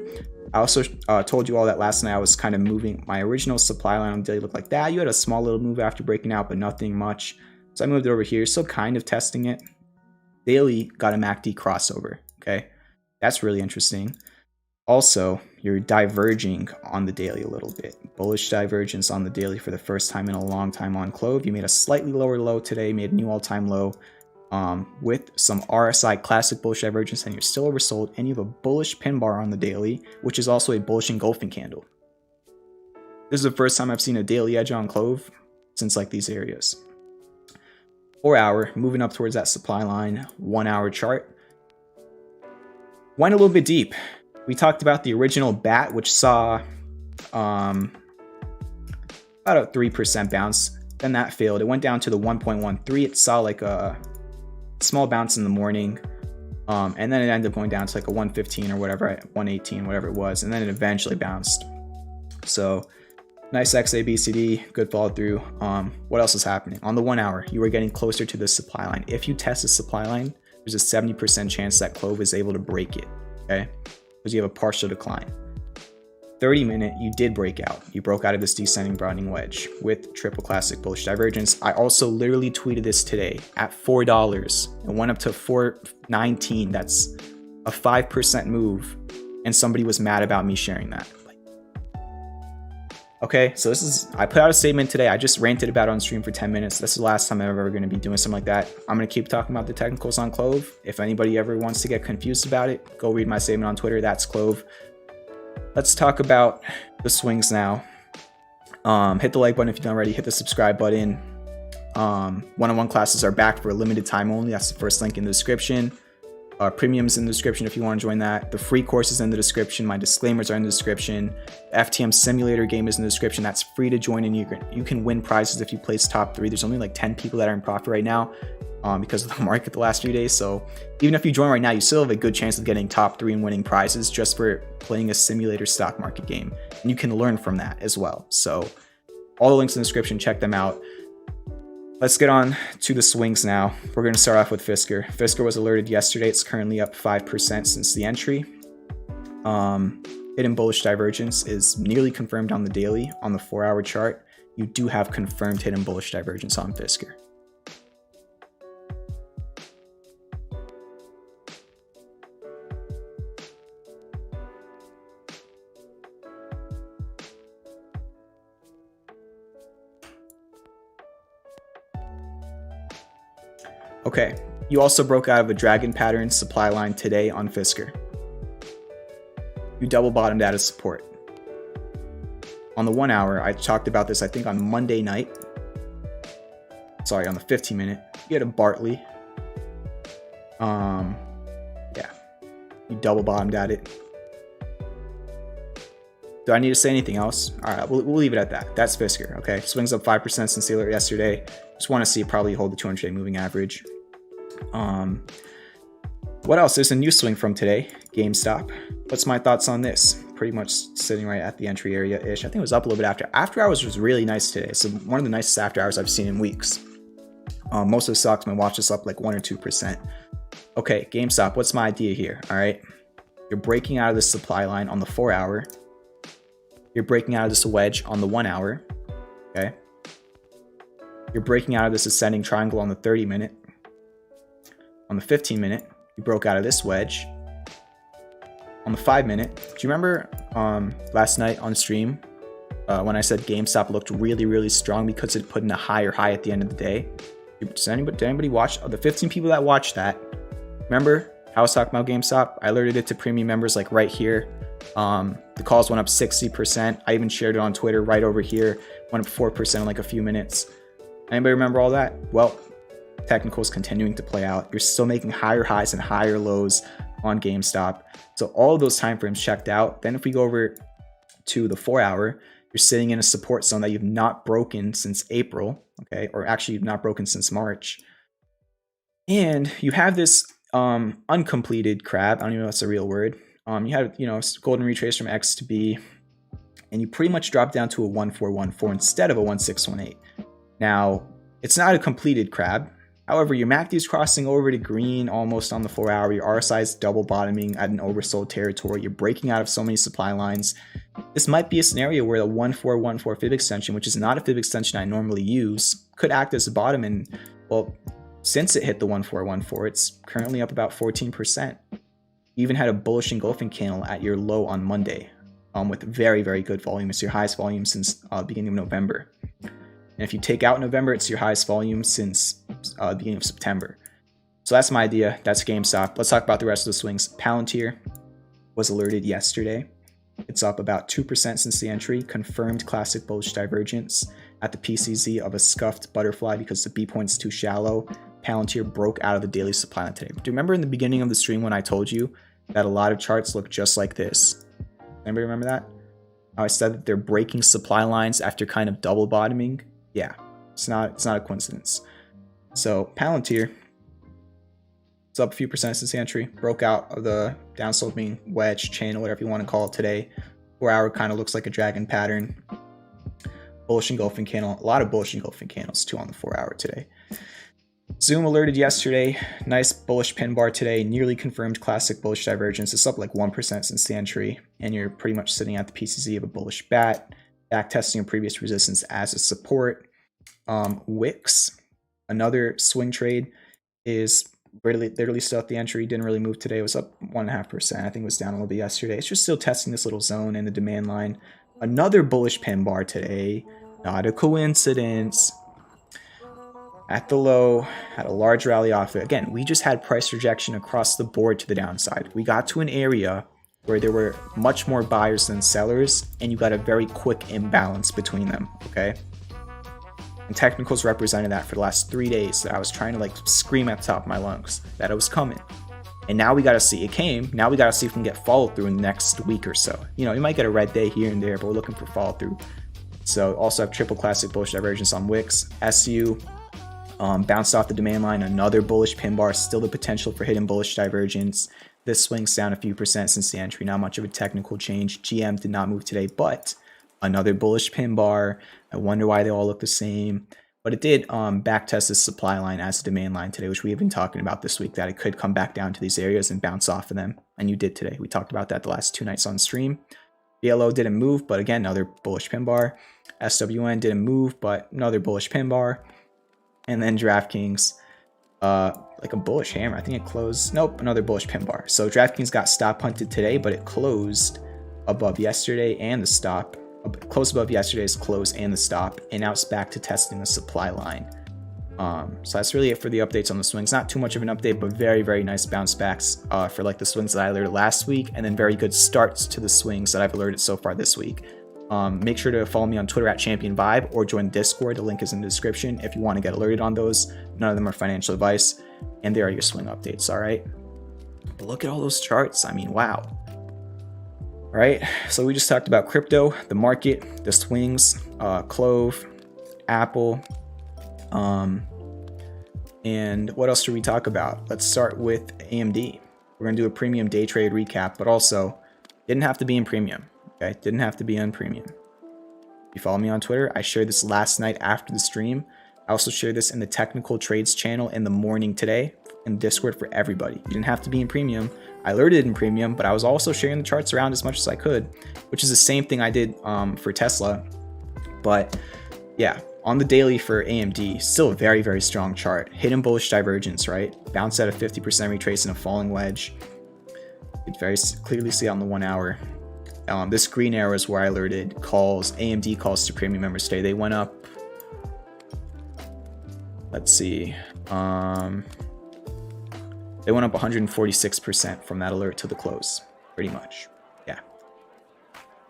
I also told you all that last night I was kind of moving my original supply line on the daily looked like that. You had a small little move after breaking out, but nothing much. So I moved it over here, still kind of testing it. Daily got a MACD crossover, okay? That's really interesting. Also, you're diverging on the daily a little bit. Bullish divergence on the daily for the first time in a long time on CLOV. You made a slightly lower low today, made a new all-time low with some RSI classic bullish divergence, and you're still oversold, and you have a bullish pin bar on the daily, which is also a bullish engulfing candle. This is the first time I've seen a daily edge on CLOV since like these areas. 4 hour, moving up towards that supply line. 1 hour chart. Went a little bit deep. We talked about the original bat, which saw about a 3% bounce. Then that failed. It went down to the 1.13. It saw like a small bounce in the morning. And then it ended up going down to like a 115 or whatever, 118, whatever it was. And then it eventually bounced. So nice XABCD, good follow through. What else is happening? On the 1 hour, you are getting closer to the supply line. If you test the supply line, there's a 70% chance that CLOV is able to break it, okay? Because you have a partial decline. 30-minute, you did break out. You broke out of this descending broadening wedge with triple classic bullish divergence. I also literally tweeted this today at $4. It went up to $4.19. That's a 5% move, and somebody was mad about me sharing that. Okay, so I put out a statement today. I just ranted about it on stream for 10 minutes. This is the last time I'm ever going to be doing something like that. I'm going to keep talking about the technicals on CLOV. If anybody ever wants to get confused about it, go read my statement on Twitter. That's CLOV. Let's talk about the swings now. Hit the like button if you've done already. Hit the subscribe button. One-on-one classes are back for a limited time only. That's the first link in the description. Premiums in the description if you want to join that. The free course is in the description. My disclaimers are in the description. The FTM simulator game is in the description. That's free to join, and you can win prizes if you place top 3. There's only like 10 people that are in profit right now because of the market the last few days. So even if you join right now, you still have a good chance of getting top 3 and winning prizes just for playing a simulator stock market game. And you can learn from that as well. So all the links in the description, check them out. Let's get on to the swings now. We're going to start off with Fisker. Fisker was alerted yesterday. It's currently up 5% since the entry. Hidden bullish divergence is nearly confirmed on the daily. On the 4-hour chart, you do have confirmed hidden bullish divergence on Fisker. Okay, you also broke out of a dragon pattern supply line today on Fisker. You double bottomed out of support. On the 1 hour, I talked about this, I think, on Monday night. Sorry, on the 15 minute. You had a Bartley. Yeah. You double bottomed at it. Do I need to say anything else? All right, we'll leave it at that. That's Fisker, okay? Swings up 5% since the alert yesterday. Just want to see it probably hold the 200-day moving average. What else? There's a new swing from today, GameStop. What's my thoughts on this? Pretty much sitting right at the entry area-ish. I think it was up a little bit after. After hours was really nice today. So one of the nicest after hours I've seen in weeks. Most of the stocks, my watch is up like 1 or 2%. Okay, GameStop, what's my idea here? All right, you're breaking out of this supply line on the 4 hour. You're breaking out of this wedge on the 1 hour. Okay. You're breaking out of this ascending triangle on the 30 minute. On the 15 minute, you broke out of this wedge. On the 5 minute, do you remember last night on stream when I said GameStop looked really, really strong because it put in a higher high at the end of the day? Did anybody watch? The 15 people that watched that, remember how I was talking about GameStop? I alerted it to premium members like right here. The calls went up 60%. I even shared it on Twitter right over here. Went up 4% in like a few minutes. Anybody remember all that? Well, technicals continuing to play out. You're still making higher highs and higher lows on GameStop. So all of those time frames checked out. Then if we go over to the 4 hour, you're sitting in a support zone that you've not broken since April, okay? Or actually you've not broken since March. And you have this uncompleted crab. I don't even know if that's a real word. You had, golden retrace from X to B, and you pretty much dropped down to a 1414 instead of a 1618. Now, it's not a completed crab. However, your MACD is crossing over to green almost on the 4 hour. Your RSI is double bottoming at an oversold territory. You're breaking out of so many supply lines. This might be a scenario where the 1414 fib extension, which is not a fib extension I normally use, could act as a bottom. And, well, since it hit the 1414, it's currently up about 14%. You even had a bullish engulfing candle at your low on Monday with very, very good volume. It's your highest volume since the beginning of November. And if you take out November, it's your highest volume since the beginning of September. So that's my idea. That's GameStop. Let's talk about the rest of the swings. Palantir was alerted yesterday. It's up about 2% since the entry. Confirmed classic bullish divergence at the PCZ of a scuffed butterfly because the B point's too shallow. Palantir broke out of the daily supply line today. Do you remember in the beginning of the stream when I told you that a lot of charts look just like this? Anybody remember that? How I said that they're breaking supply lines after kind of double bottoming? Yeah, it's not a coincidence. So Palantir, it's up a few percent since the entry. Broke out of the downsloping wedge channel, whatever you want to call it today. 4 hour kind of looks like a dragon pattern. Bullish engulfing candle. A lot of bullish engulfing candles too on the 4 hour today. Zoom alerted yesterday. Nice bullish pin bar today. Nearly confirmed classic bullish divergence. It's up like 1% since the entry. And you're pretty much sitting at the PCZ of a bullish bat. Back testing a previous resistance as a support. Wix, another swing trade, is literally still at the entry. Didn't really move today. It was up 1.5%. I think it was down a little bit yesterday. It's just still testing this little zone in the demand line. Another bullish pin bar today. Not a coincidence. At the low, had a large rally off it. Again, we just had price rejection across the board to the downside. We got to an area where there were much more buyers than sellers, and you got a very quick imbalance between them, okay? And technicals represented that for the last 3 days. That I was trying to like scream at the top of my lungs that it was coming. And now we got to see it came. Now we got to see if we can get follow through in the next week or so. You might get a red day here and there, but we're looking for follow through. So also have triple classic bullish divergence on Wix. SU bounced off the demand line. Another bullish pin bar. Still the potential for hidden bullish divergence. This swings down a few percent since the entry. Not much of a technical change. GM did not move today, but another bullish pin bar. I wonder why they all look the same. But it did backtest the supply line as a demand line today, which we have been talking about this week, that it could come back down to these areas and bounce off of them. And you did today. We talked about that the last 2 nights on stream. BLO didn't move, but again, another bullish pin bar. SWN didn't move, but another bullish pin bar. And then DraftKings, like a bullish hammer. I think it closed. Nope, another bullish pin bar. So DraftKings got stop hunted today, but it closed above yesterday and the stop. Close above yesterday's close and the stop. And now it's back to testing the supply line. So that's really it for the updates on the swings. Not too much of an update, but very, very nice bounce backs for like the swings that I alerted last week, and then very good starts to the swings that I've alerted so far this week. Make sure to follow me on Twitter at Champion Vibe or join Discord. The link is in the description if you want to get alerted on those. None of them are financial advice, and they are your swing updates, all right? But look at all those charts. I mean, wow. All right, so we just talked about crypto, the market, the swings, CLOV, Apple, and what else should we talk about? Let's start with AMD. We're gonna do a premium day trade recap, but also didn't have to be in premium. Okay, didn't have to be on premium. If you follow me on Twitter, I shared this last night after the stream. I also shared this in the technical trades channel in the morning today in Discord for everybody. You didn't have to be in premium. I alerted in premium, but I was also sharing the charts around as much as I could, which is the same thing I did for Tesla. But yeah, on the daily for AMD, still a very, very strong chart. Hidden bullish divergence, right? Bounce at a 50% retrace in a falling wedge. You can very clearly see it on the 1 hour. This green arrow is where I alerted calls, AMD calls to premium members today. They went up, let's see, they went up 146% from that alert to the close, pretty much. Yeah.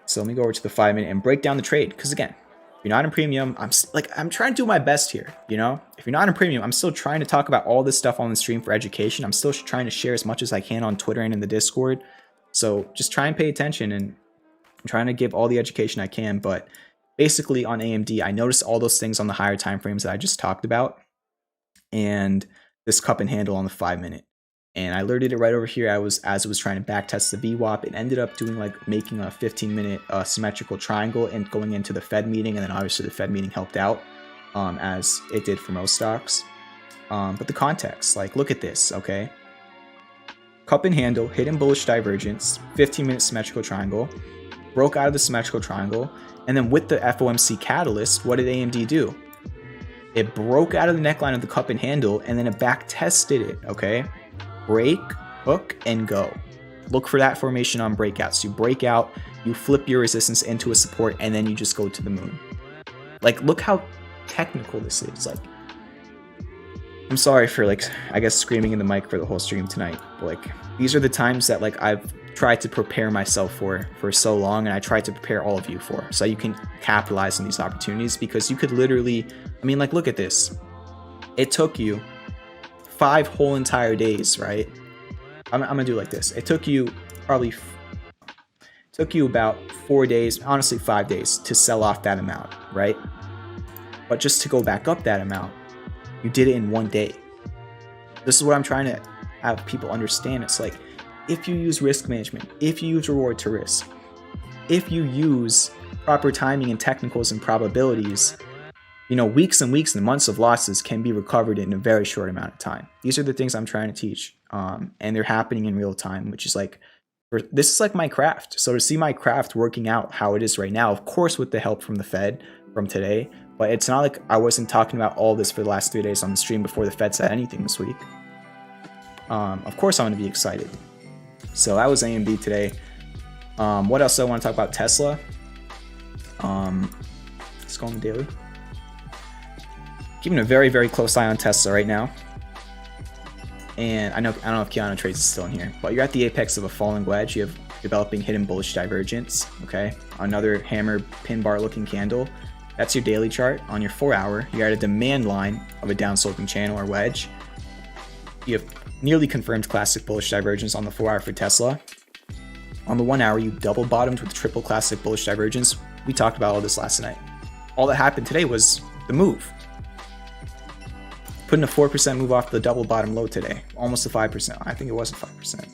So let me go over to the 5-minute and break down the trade. Because again, if you're not in premium, I'm trying to do my best here, you know? If you're not in premium, I'm still trying to talk about all this stuff on the stream for education. I'm still trying to share as much as I can on Twitter and in the Discord. So just try and pay attention, and I'm trying to give all the education I can. But basically on AMD, I noticed all those things on the higher time frames that I just talked about, and this cup and handle on the 5-minute. And I alerted it right over here. As it was trying to backtest the VWAP, it ended up doing like making a 15-minute symmetrical triangle and going into the Fed meeting, and then obviously the Fed meeting helped out as it did for most stocks. But the context, like, look at this, okay? Cup and handle, hidden bullish divergence, 15-minute symmetrical triangle, broke out of the symmetrical triangle, and then with the FOMC catalyst, what did AMD do? It broke out of the neckline of the cup and handle, and then it back tested it, okay? Break, hook, and go. Look for that formation on breakouts. You break out, you flip your resistance into a support, and then you just go to the moon. Like, look how technical this is. Like, I'm sorry for, like, I guess screaming in the mic for the whole stream tonight, but like, these are the times that like I've tried to prepare myself for so long, and I tried to prepare all of you for, so you can capitalize on these opportunities. Because you could literally, I mean, like, look at this. It took you 5 whole entire days, right? I'm gonna do it like this. It took you about 4 days, honestly 5 days, to sell off that amount, right? But just to go back up that amount, you did it in 1 day. This is what I'm trying to have people understand. It's like, if you use risk management, if you use reward to risk, if you use proper timing and technicals and probabilities, you know, weeks and weeks and months of losses can be recovered in a very short amount of time. These are the things I'm trying to teach, and they're happening in real time, which is like, this is like my craft. So to see my craft working out how it is right now, of course with the help from the Fed from today, but it's not like I wasn't talking about all this for the last 3 days on the stream before the Fed said anything this week. Of course I'm going to be excited. So that was AMD today. What else do I want to talk about? Tesla. Let's go on the daily. Keeping a very, very close eye on Tesla right now. And I don't know if Keanu Trades is still in here, but you're at the apex of a falling wedge. You have developing hidden bullish divergence. Okay, another hammer pin bar looking candle. That's your daily chart. On your 4 hour, you're at a demand line of a down sloping channel or wedge. You have nearly confirmed classic bullish divergence on the 4 hour for Tesla. On the 1 hour, you double bottomed with triple classic bullish divergence. We talked about all this last night. All that happened today was the move. Putting a 4% move off the double bottom low today. Almost a 5%. I think it was a 5%.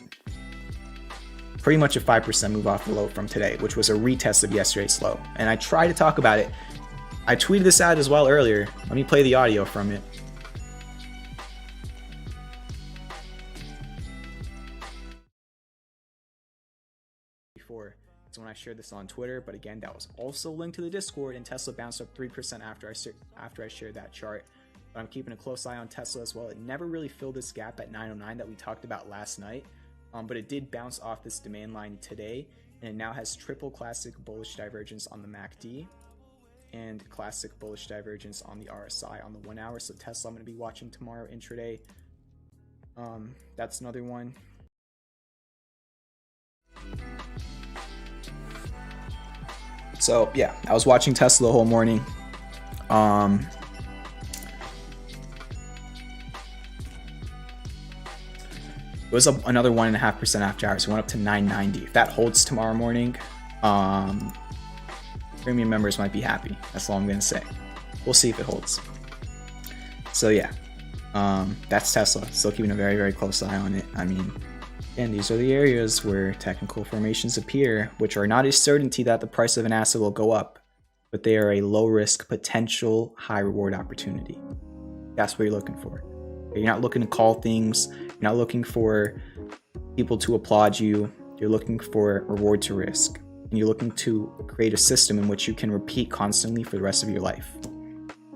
Pretty much a 5% move off the low from today, which was a retest of yesterday's low. And I try to talk about it. I tweeted this out as well earlier. Let me play the audio from it. Before, it's when I shared this on Twitter, but again, that was also linked to the Discord, and Tesla bounced up 3% after I shared that chart. But I'm keeping a close eye on Tesla as well. It never really filled this gap at 909 that we talked about last night, but it did bounce off this demand line today, and it now has triple classic bullish divergence on the MACD. and classic bullish divergence on the RSI on the 1 hour. So Tesla I'm going to be watching tomorrow intraday. That's another one. So yeah, I was watching Tesla the whole morning. It was up another 1.5% after hours. It went up to 990. If that holds tomorrow morning, premium members might be happy. That's all I'm gonna say. We'll see if it holds. So yeah, that's Tesla. Still keeping a very, very close eye on it. I mean, again, these are the areas where technical formations appear, which are not a certainty that the price of an asset will go up, but they are a low risk, potential high reward opportunity. That's what you're looking for. You're not looking to call things. You're not looking for people to applaud you. You're looking for reward to risk. And you're looking to create a system in which you can repeat constantly for the rest of your life.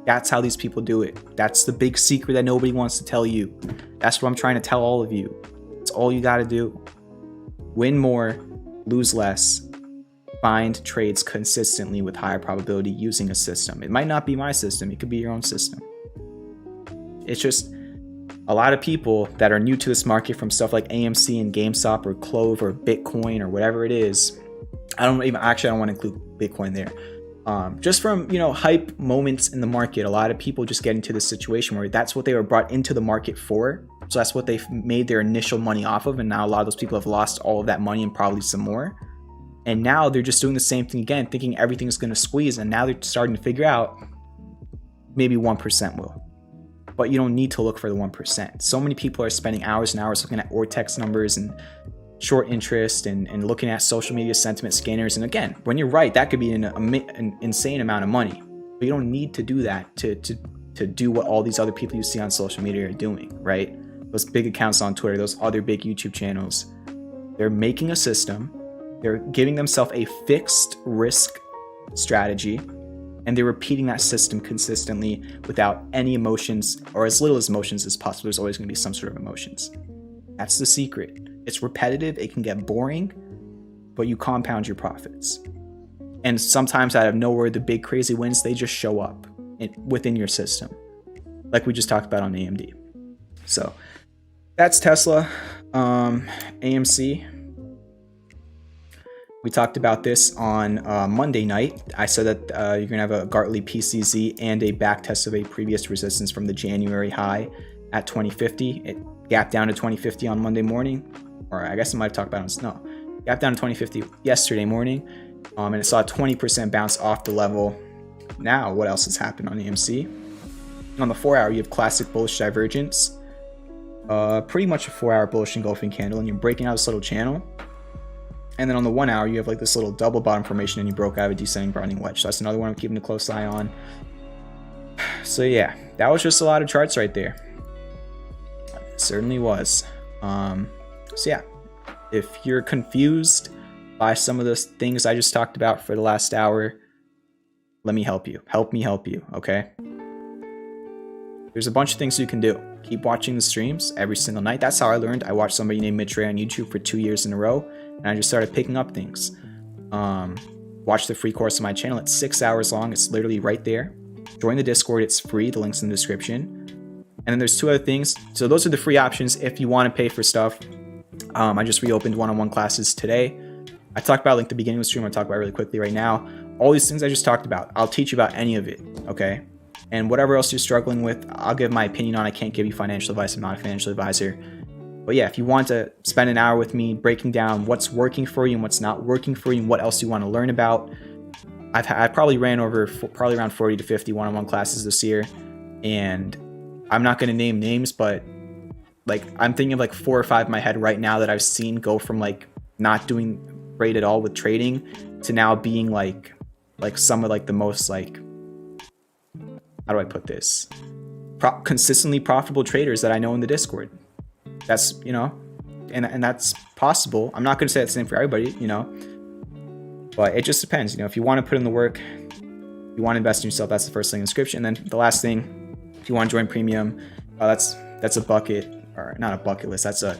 That's how these people do it. That's the big secret that nobody wants to tell you. That's what I'm trying to tell all of you. It's all you got to do. Win more, lose less, find trades consistently with higher probability using a system. It might not be my system. It could be your own system. It's just a lot of people that are new to this market from stuff like AMC and GameStop or CLOV or Bitcoin or whatever it is. I don't want to include Bitcoin there. Just from, hype moments in the market, a lot of people just get into this situation where that's what they were brought into the market for. So that's what they've made their initial money off of. And now a lot of those people have lost all of that money and probably some more. And now they're just doing the same thing again, thinking everything's going to squeeze. And now they're starting to figure out maybe 1% will. But you don't need to look for the 1%. So many people are spending hours and hours looking at Ortex numbers and short interest and looking at social media sentiment scanners. And again, when you're right, that could be an insane amount of money. But you don't need to do that to do what all these other people you see on social media are doing, right? Those big accounts on Twitter, those other big YouTube channels, they're making a system. They're giving themselves a fixed risk strategy. And they're repeating that system consistently without any emotions or as little as emotions as possible. There's always going to be some sort of emotions. That's the secret. It's repetitive. It can get boring, but you compound your profits. And sometimes out of nowhere, the big crazy wins, they just show up within your system. Like we just talked about on AMD. So that's Tesla. AMC. We talked about this on Monday night. I said that you're going to have a Gartley PCZ and a back test of a previous resistance from the January high at 2050. It gapped down to 2050 on Monday morning. Or I guess I might have talked about it. No, gapped down to 2050 yesterday morning. And it saw a 20% bounce off the level. Now, what else has happened on AMC? On the 4 hour, you have classic bullish divergence. Pretty much a 4 hour bullish engulfing candle. And you're breaking out this little channel. And then on the 1 hour, you have like this little double bottom formation and you broke out of a descending broadening wedge. So that's another one I'm keeping a close eye on. So yeah, that was just a lot of charts right there. It certainly was. So yeah, if you're confused by some of the things I just talked about for the last hour, let me help you. Help me help you, okay? There's a bunch of things you can do. Keep watching the streams every single night. That's how I learned. I watched somebody named Mitch Ray on YouTube for 2 years in a row, and I just started picking up things. Watch the free course on my channel. It's 6 hours long. It's literally right there. Join the Discord. It's free. The link's in the description. And then there's two other things. So those are the free options if you want to pay for stuff. I just reopened one-on-one classes today. I talked about like the beginning of the stream. I'll talk about it really quickly right now. All these things I just talked about, I'll teach you about any of it, okay? And whatever else you're struggling with, I'll give my opinion on. I can't give you financial advice. I'm not a financial advisor. But yeah, if you want to spend an hour with me breaking down what's working for you and what's not working for you and what else you want to learn about, I probably ran over probably around 40 to 50 one-on-one classes this year. And I'm not going to name names, but like I'm thinking of like 4 or 5 in my head right now that I've seen go from like not doing great at all with trading to now being like some of like the most like, how do I put this? Consistently profitable traders that I know in the Discord. That's, and that's possible. I'm not going to say that's the same for everybody, but it just depends. If you want to put in the work, you want to invest in yourself, that's the first thing in the description. And then the last thing, if you want to join premium, that's a bucket, or not a bucket list. That's a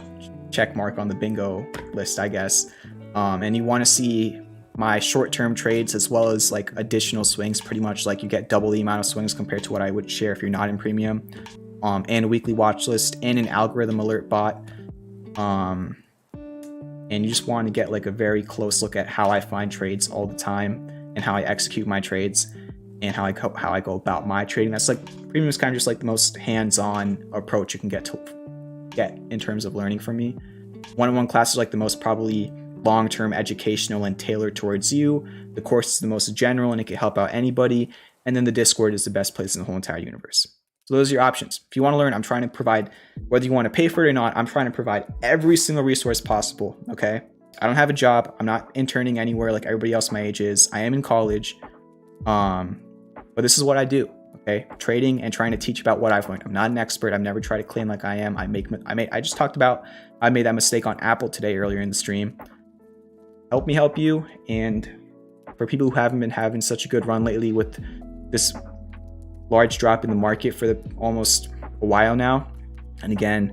check mark on the bingo list, I guess. And you want to see my short-term trades as well as like additional swings. Pretty much like you get double the amount of swings compared to what I would share if you're not in premium, and a weekly watch list and an algorithm alert bot. And you just want to get like a very close look at how I find trades all the time and how I execute my trades and how I go about my trading. That's like premium is kind of just like the most hands-on approach you can get in terms of learning from me. One-on-one class is like the most probably long-term educational and tailored towards you. The course is the most general and it can help out anybody. And then the Discord is the best place in the whole entire universe. So those are your options. If you want to learn, I'm trying to provide, whether you want to pay for it or not, I'm trying to provide every single resource possible, okay? I don't have a job. I'm not interning anywhere like everybody else my age is. I am in college. But this is what I do, okay? Trading and trying to teach about what I've learned. I'm not an expert. I've never tried to claim like I am. I just talked about, I made that mistake on Apple today earlier in the stream. Help me help you. And for people who haven't been having such a good run lately with this large drop in the market for almost a while now, and again,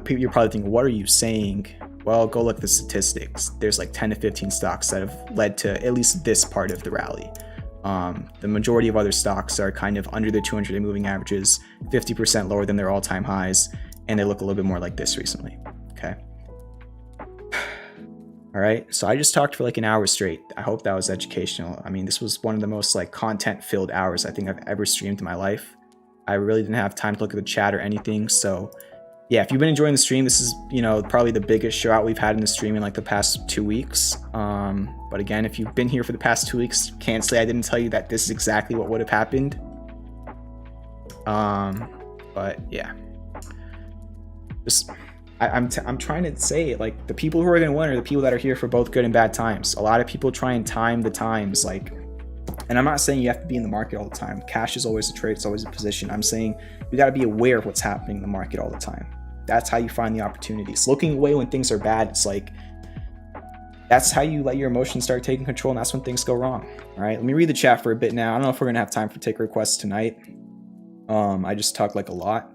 you're probably thinking, what are you saying? Well, go look at the statistics. There's like 10 to 15 stocks that have led to at least this part of the rally. The majority of other stocks are kind of under their 200-day moving averages, 50% lower than their all-time highs, and they look a little bit more like this recently. Okay. All right, so I just talked for like an hour straight. I hope that was educational. I mean, this was one of the most like content-filled hours I think I've ever streamed in my life. I really didn't have time to look at the chat or anything. So yeah, if you've been enjoying the stream, this is, you know, probably the biggest show out we've had in the stream in like the past 2 weeks. But again, if you've been here for the past 2 weeks, can't say I didn't tell you that this is exactly what would have happened. But yeah, just I'm trying to say, like, the people who are going to win are the people that are here for both good and bad times. A lot of people try and time the times, like, and I'm not saying you have to be in the market all the time. Cash is always a trade. It's always a position. I'm saying you got to be aware of what's happening in the market all the time. That's how you find the opportunities. Looking away when things are bad, it's like, that's how you let your emotions start taking control, and that's when things go wrong. All right, let me read the chat for a bit now. I don't know if we're going to have time for take requests tonight. I just talk like a lot.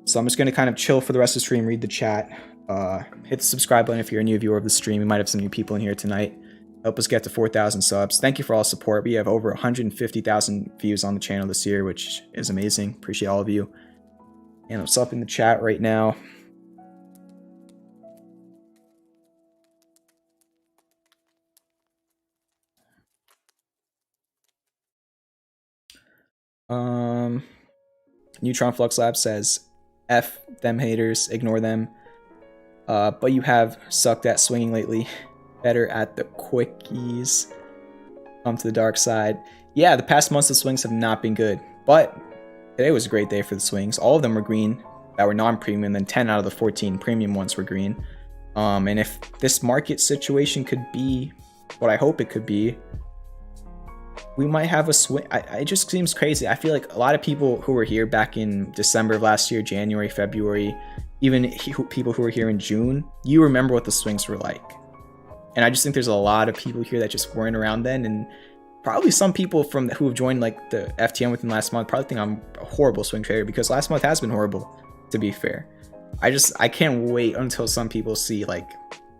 So I'm just going to kind of chill for the rest of the stream, read the chat, hit the subscribe button if you're a new viewer of the stream. We might have some new people in here tonight. Help us get to 4,000 subs. Thank you for all the support. We have over 150,000 views on the channel this year, which is amazing. Appreciate all of you. And what's up in the chat right now? Neutron Flux Lab says, F them haters, ignore them. But you have sucked at swinging lately. Better at the quickies. Come to the dark side. Yeah, the past months of swings have not been good, but today was a great day for the swings. All of them were green that were non-premium, then 10 out of the 14 premium ones were green. And if this market situation could be what I hope it could be, we might have a swing. It just seems crazy. I feel like a lot of people who were here back in December of last year, January, February, even people who were here in June, you remember what the swings were like. And I just think there's a lot of people here that just weren't around then, and probably some people who have joined like the FTM within the last month probably think I'm a horrible swing trader, because last month has been horrible, to be fair. I can't wait until some people see like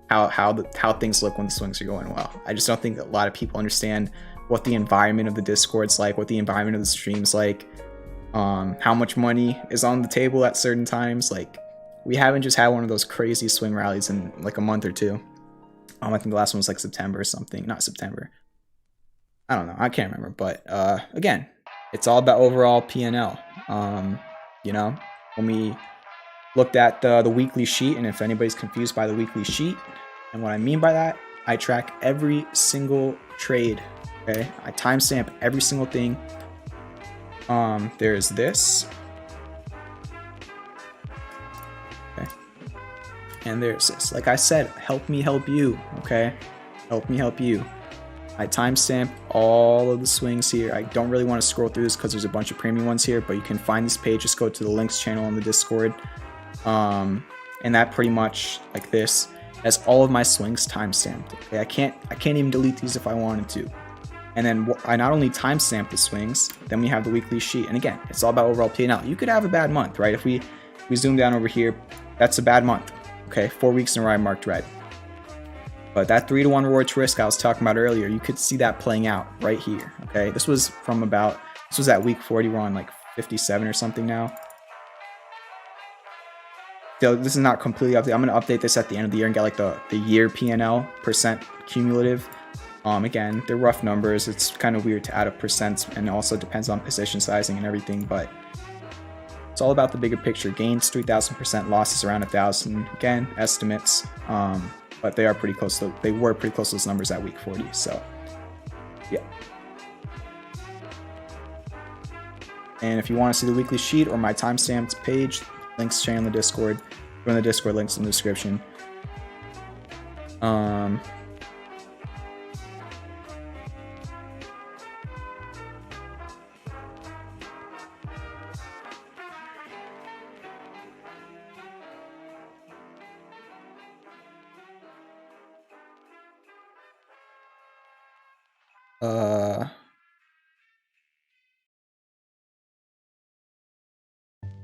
how things look when the swings are going well. I just don't think a lot of people understand what the environment of the Discord's like, what the environment of the stream's like, how much money is on the table at certain times. Like, we haven't just had one of those crazy swing rallies in like a month or two. I think the last one was like September or something. Not September. I don't know. I can't remember. But again, it's all about overall P&L. You know, when we looked at the weekly sheet, and if anybody's confused by the weekly sheet, and what I mean by that, I track every single trade. Okay, I timestamp every single thing. There's this. Okay. And there's this. Like I said, help me help you, okay? Help me help you. I timestamp all of the swings here. I don't really want to scroll through this because there's a bunch of premium ones here, but you can find this page. Just go to the links channel on the Discord. And that pretty much, like this, has all of my swings timestamped. Okay, I can't even delete these if I wanted to. And then I not only timestamp the swings, then we have the weekly sheet. And again, it's all about overall P&L. You could have a bad month, right? If we zoom down over here, that's a bad month. Okay, 4 weeks in a row I marked red. But that 3-to-1 reward to risk I was talking about earlier, you could see that playing out right here. Okay, this was at week 40. We're on like 57 or something now. So this is not completely updated. I'm going to update this at the end of the year and get like the year PNL percent cumulative. Again, they're rough numbers. It's kind of weird to add up percents, and it also depends on position sizing and everything, but it's all about the bigger picture. Gains 3,000%, losses around 1,000. Again, estimates, but they were pretty close to those numbers at week 40. So, yeah. And if you want to see the weekly sheet or my timestamps page, links sharing in the Discord. Join the Discord, links in the description.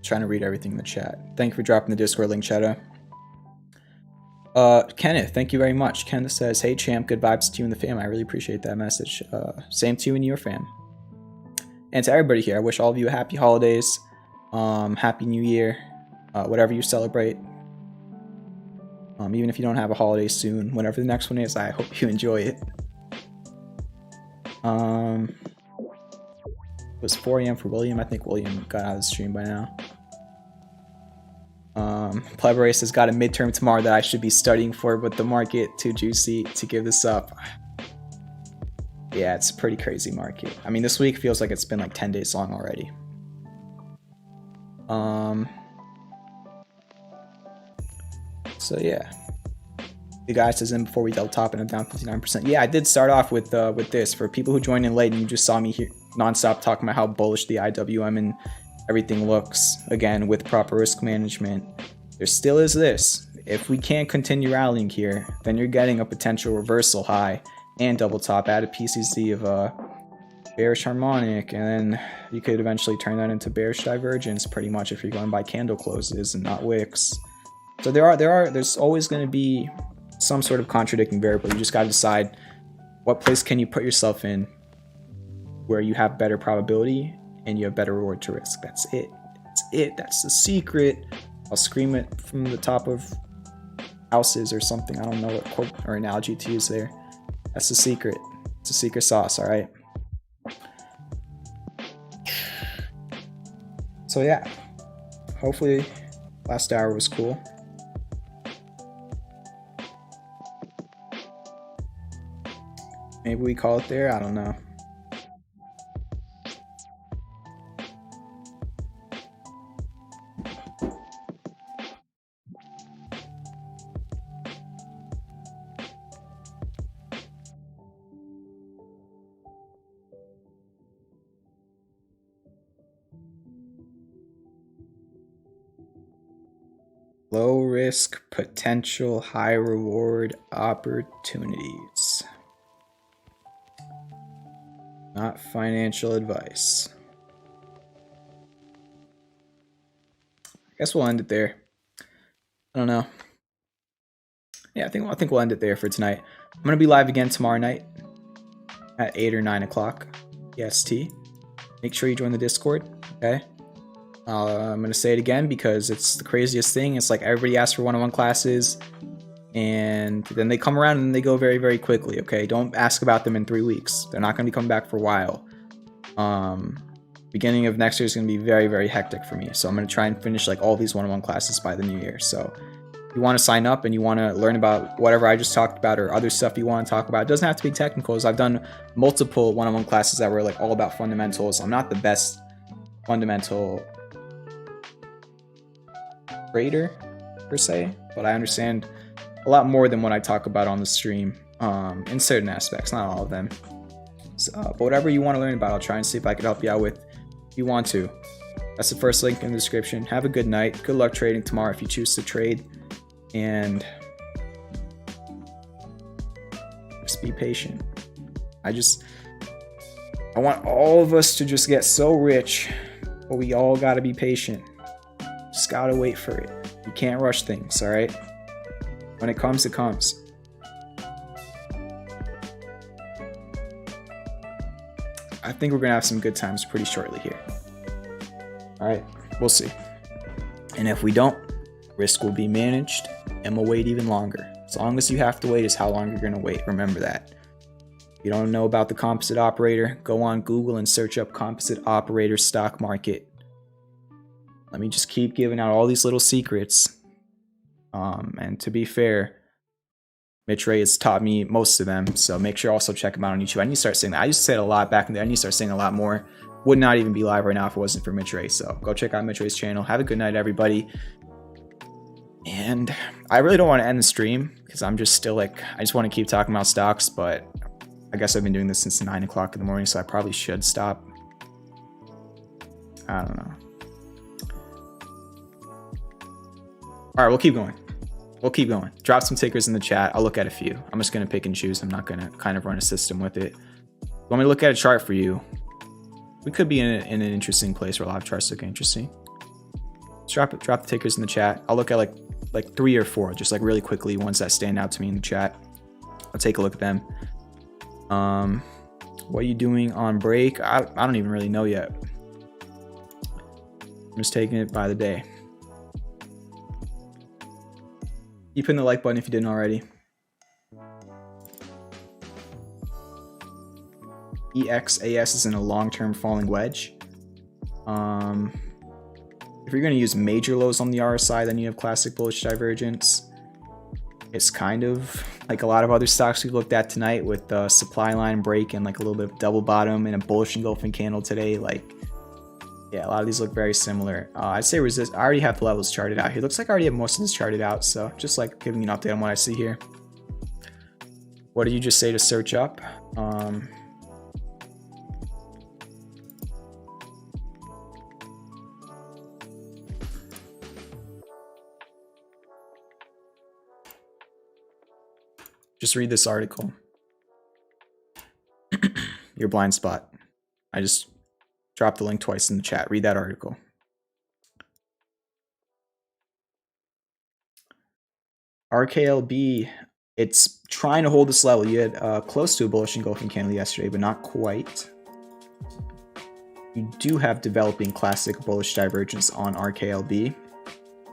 Trying to read everything in the chat. Thank you for dropping the Discord link, Shadow. Kenneth, thank you very much. Kenneth says, hey champ, good vibes to you and the fam. I really appreciate that message. Same to you and your fam. And to everybody here, I wish all of you a happy holidays, happy new year, whatever you celebrate. Even if you don't have a holiday soon, whenever the next one is, I hope you enjoy it. It was 4 a.m. for William. I think William got out of the stream by now. Pleberus has got a midterm tomorrow that I should be studying for, but the market too juicy to give this up. Yeah, it's a pretty crazy market. I mean, this week feels like it's been like 10 days long already. So yeah. The guy says in before we double top and I'm down 59%. Yeah, I did start off with this. For people who joined in late and you just saw me here nonstop talking about how bullish the IWM and everything looks, again, with proper risk management, there still is this. If we can't continue rallying here, then you're getting a potential reversal high and double top, add a PCC of a bearish harmonic, and then you could eventually turn that into bearish divergence pretty much if you're going by candle closes and not wicks. So there's always going to be some sort of contradicting variable. You just got to decide what place can you put yourself in where you have better probability and you have better reward to risk. That's it. That's it. That's the secret. I'll scream it from the top of houses or something. I don't know what quote or analogy to use there. That's the secret. It's a secret sauce, all right? So yeah, hopefully last hour was cool. Maybe we call it there. I don't know. Low risk, potential, high reward opportunities. Not financial advice. I guess we'll end it there. I don't know. Yeah, I think we'll end it there for tonight. I'm gonna be live again tomorrow night at 8 or 9 o'clock EST. Make sure you join the Discord, okay? I'm gonna say it again because it's the craziest thing. It's like everybody asks for one-on-one classes, and then they come around and they go very, very quickly. Okay, don't ask about them in 3 weeks. They're not gonna be coming back for a while. Beginning of next year is gonna be very, very hectic for me. So I'm gonna try and finish like all these one-on-one classes by the new year. So if you want to sign up and you want to learn about whatever I just talked about or other stuff you want to talk about, it doesn't have to be technicals. I've done multiple one-on-one classes that were like all about fundamentals. I'm not the best fundamental trader per se, but I understand a lot more than what I talk about on the stream in certain aspects, not all of them. So, but whatever you want to learn about, I'll try and see if I can help you out with if you want to. That's the first link in the description. Have a good night. Good luck trading tomorrow if you choose to trade, and just be patient. I want all of us to just get so rich, but we all got to be patient. Just gotta wait for it. You can't rush things, all right? When it comes, it comes. I think we're gonna have some good times pretty shortly here. All right, we'll see. And if we don't, risk will be managed and we'll wait even longer. As long as you have to wait is how long you're gonna wait. Remember that. If you don't know about the composite operator, go on Google and search up composite operator stock market. Let me just keep giving out all these little secrets. And to be fair, Mitch Ray has taught me most of them, so make sure also check him out on YouTube. I need to start saying that. I used to say it a lot back in the day. I need to start saying a lot more. Would not even be live right now if it wasn't for Mitch Ray. So go check out Mitch Ray's channel. Have a good night, everybody. And I really don't want to end the stream because I'm just still like, I just want to keep talking about stocks, but I guess I've been doing this since 9 o'clock in the morning, so I probably should stop. I don't know. All right, we'll keep going. We'll keep going. Drop some tickers in the chat. I'll look at a few. I'm just going to pick and choose. I'm not going to kind of run a system with it. Want me to look at a chart for you? We could be in an interesting place where a lot of charts look interesting. Drop the tickers in the chat. I'll look at like 3 or 4, just like really quickly, ones that stand out to me in the chat. I'll take a look at them. What are you doing on break? I don't even really know yet. I'm just taking it by the day. Keep hitting the like button if you didn't already. EXAS is in a long-term falling wedge. If you're going to use major lows on the RSI, then you have classic bullish divergence. It's kind of like a lot of other stocks we looked at tonight with the supply line break and like a little bit of double bottom and a bullish engulfing candle today. Like, yeah, a lot of these look very similar. I'd say resist. I already have the levels charted out here. Looks like I already have most of this charted out. So just like giving you an update on what I see here. What did you just say to search up? Just read this article. Your blind spot. I just dropped the link twice in the chat. Read that article. RKLB, it's trying to hold this level. You had close to a bullish engulfing candle yesterday, but not quite. You do have developing classic bullish divergence on RKLB.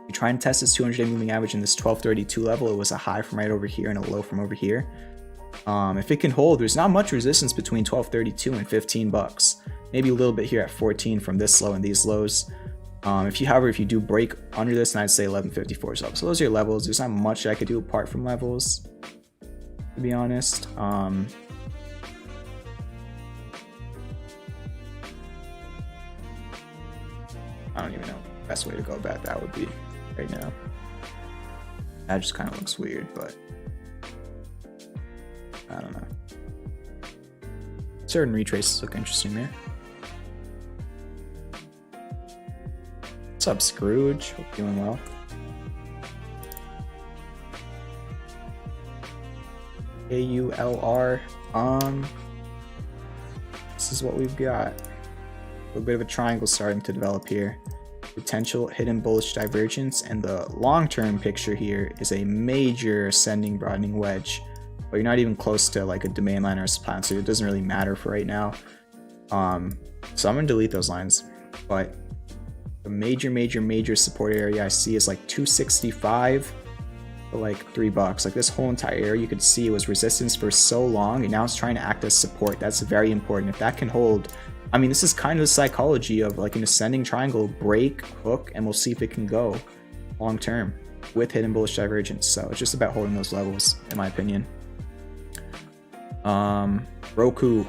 You try and test this 200-day moving average in this 1232 level. It was a high from right over here and a low from over here. If it can hold, there's not much resistance between 1232 and 15 bucks. Maybe a little bit here at 14 from this low and these lows. However, if you do break under this, then I'd say 1154 is up. So those are your levels. There's not much I could do apart from levels, to be honest. I don't even know the best way to go about that would be right now. That just kind of looks weird, but I don't know. Certain retraces look interesting there. What's up, Scrooge? Hope you're doing well. KULR. This is what we've got. A little bit of a triangle starting to develop here. Potential hidden bullish divergence, and the long-term picture here is a major ascending broadening wedge, but you're not even close to like a demand line or a supply line, so it doesn't really matter for right now. So I'm gonna delete those lines, but the major support area I see is like 265 for like $3. Like this whole entire area you could see was resistance for so long, and now it's trying to act as support. That's very important. If that can hold, I mean, this is kind of the psychology of like an ascending triangle, break, hook, and we'll see if it can go long term with hidden bullish divergence. So it's just about holding those levels, in my opinion. ROKU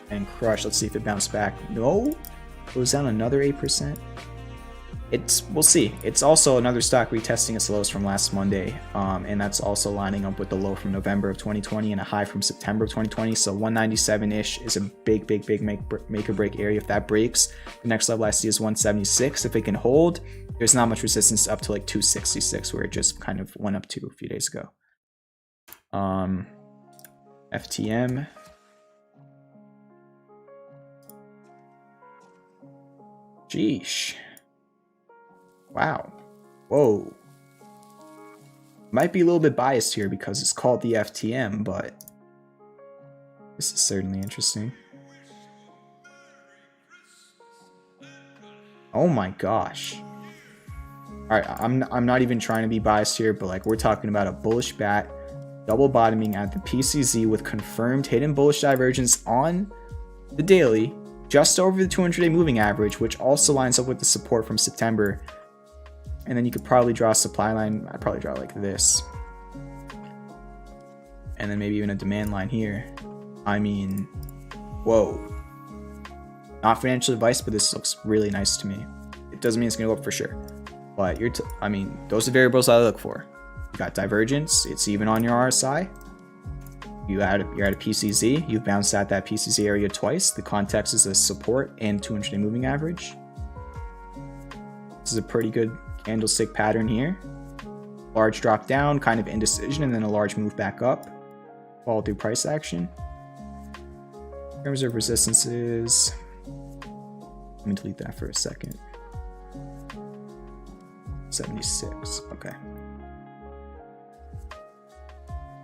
and Crush. Let's see if it bounced back. No, it was down another 8%. We'll see. It's also another stock retesting its lows from last Monday, and that's also lining up with the low from November of 2020 and a high from September of 2020. So 197-ish is a big make or break area. If that breaks, the next level I see is 176. If it can hold, there's not much resistance up to like 266, where it just kind of went up to a few days ago. FTM. Sheesh. Wow. Whoa. Might be a little bit biased here because it's called the FTM, but this is certainly interesting. Oh my gosh. All right, I'm not even trying to be biased here, but like we're talking about a bullish bat, double bottoming at the PCZ with confirmed hidden bullish divergence on the daily, just over the 200-day moving average, which also lines up with the support from September. And then you could probably draw a supply line. I'd probably draw like this. And then maybe even a demand line here. I mean, whoa. Not financial advice, but this looks really nice to me. It doesn't mean it's gonna go up for sure. But I mean, those are variables I look for. You got divergence, it's even on your RSI. You're at a PCZ, you've bounced at that PCZ area twice. The context is a support and 200-day moving average. This is a pretty good candlestick pattern here. Large drop down, kind of indecision, and then a large move back up. Follow through price action. In terms of resistances, let me delete that for a second. 76, okay.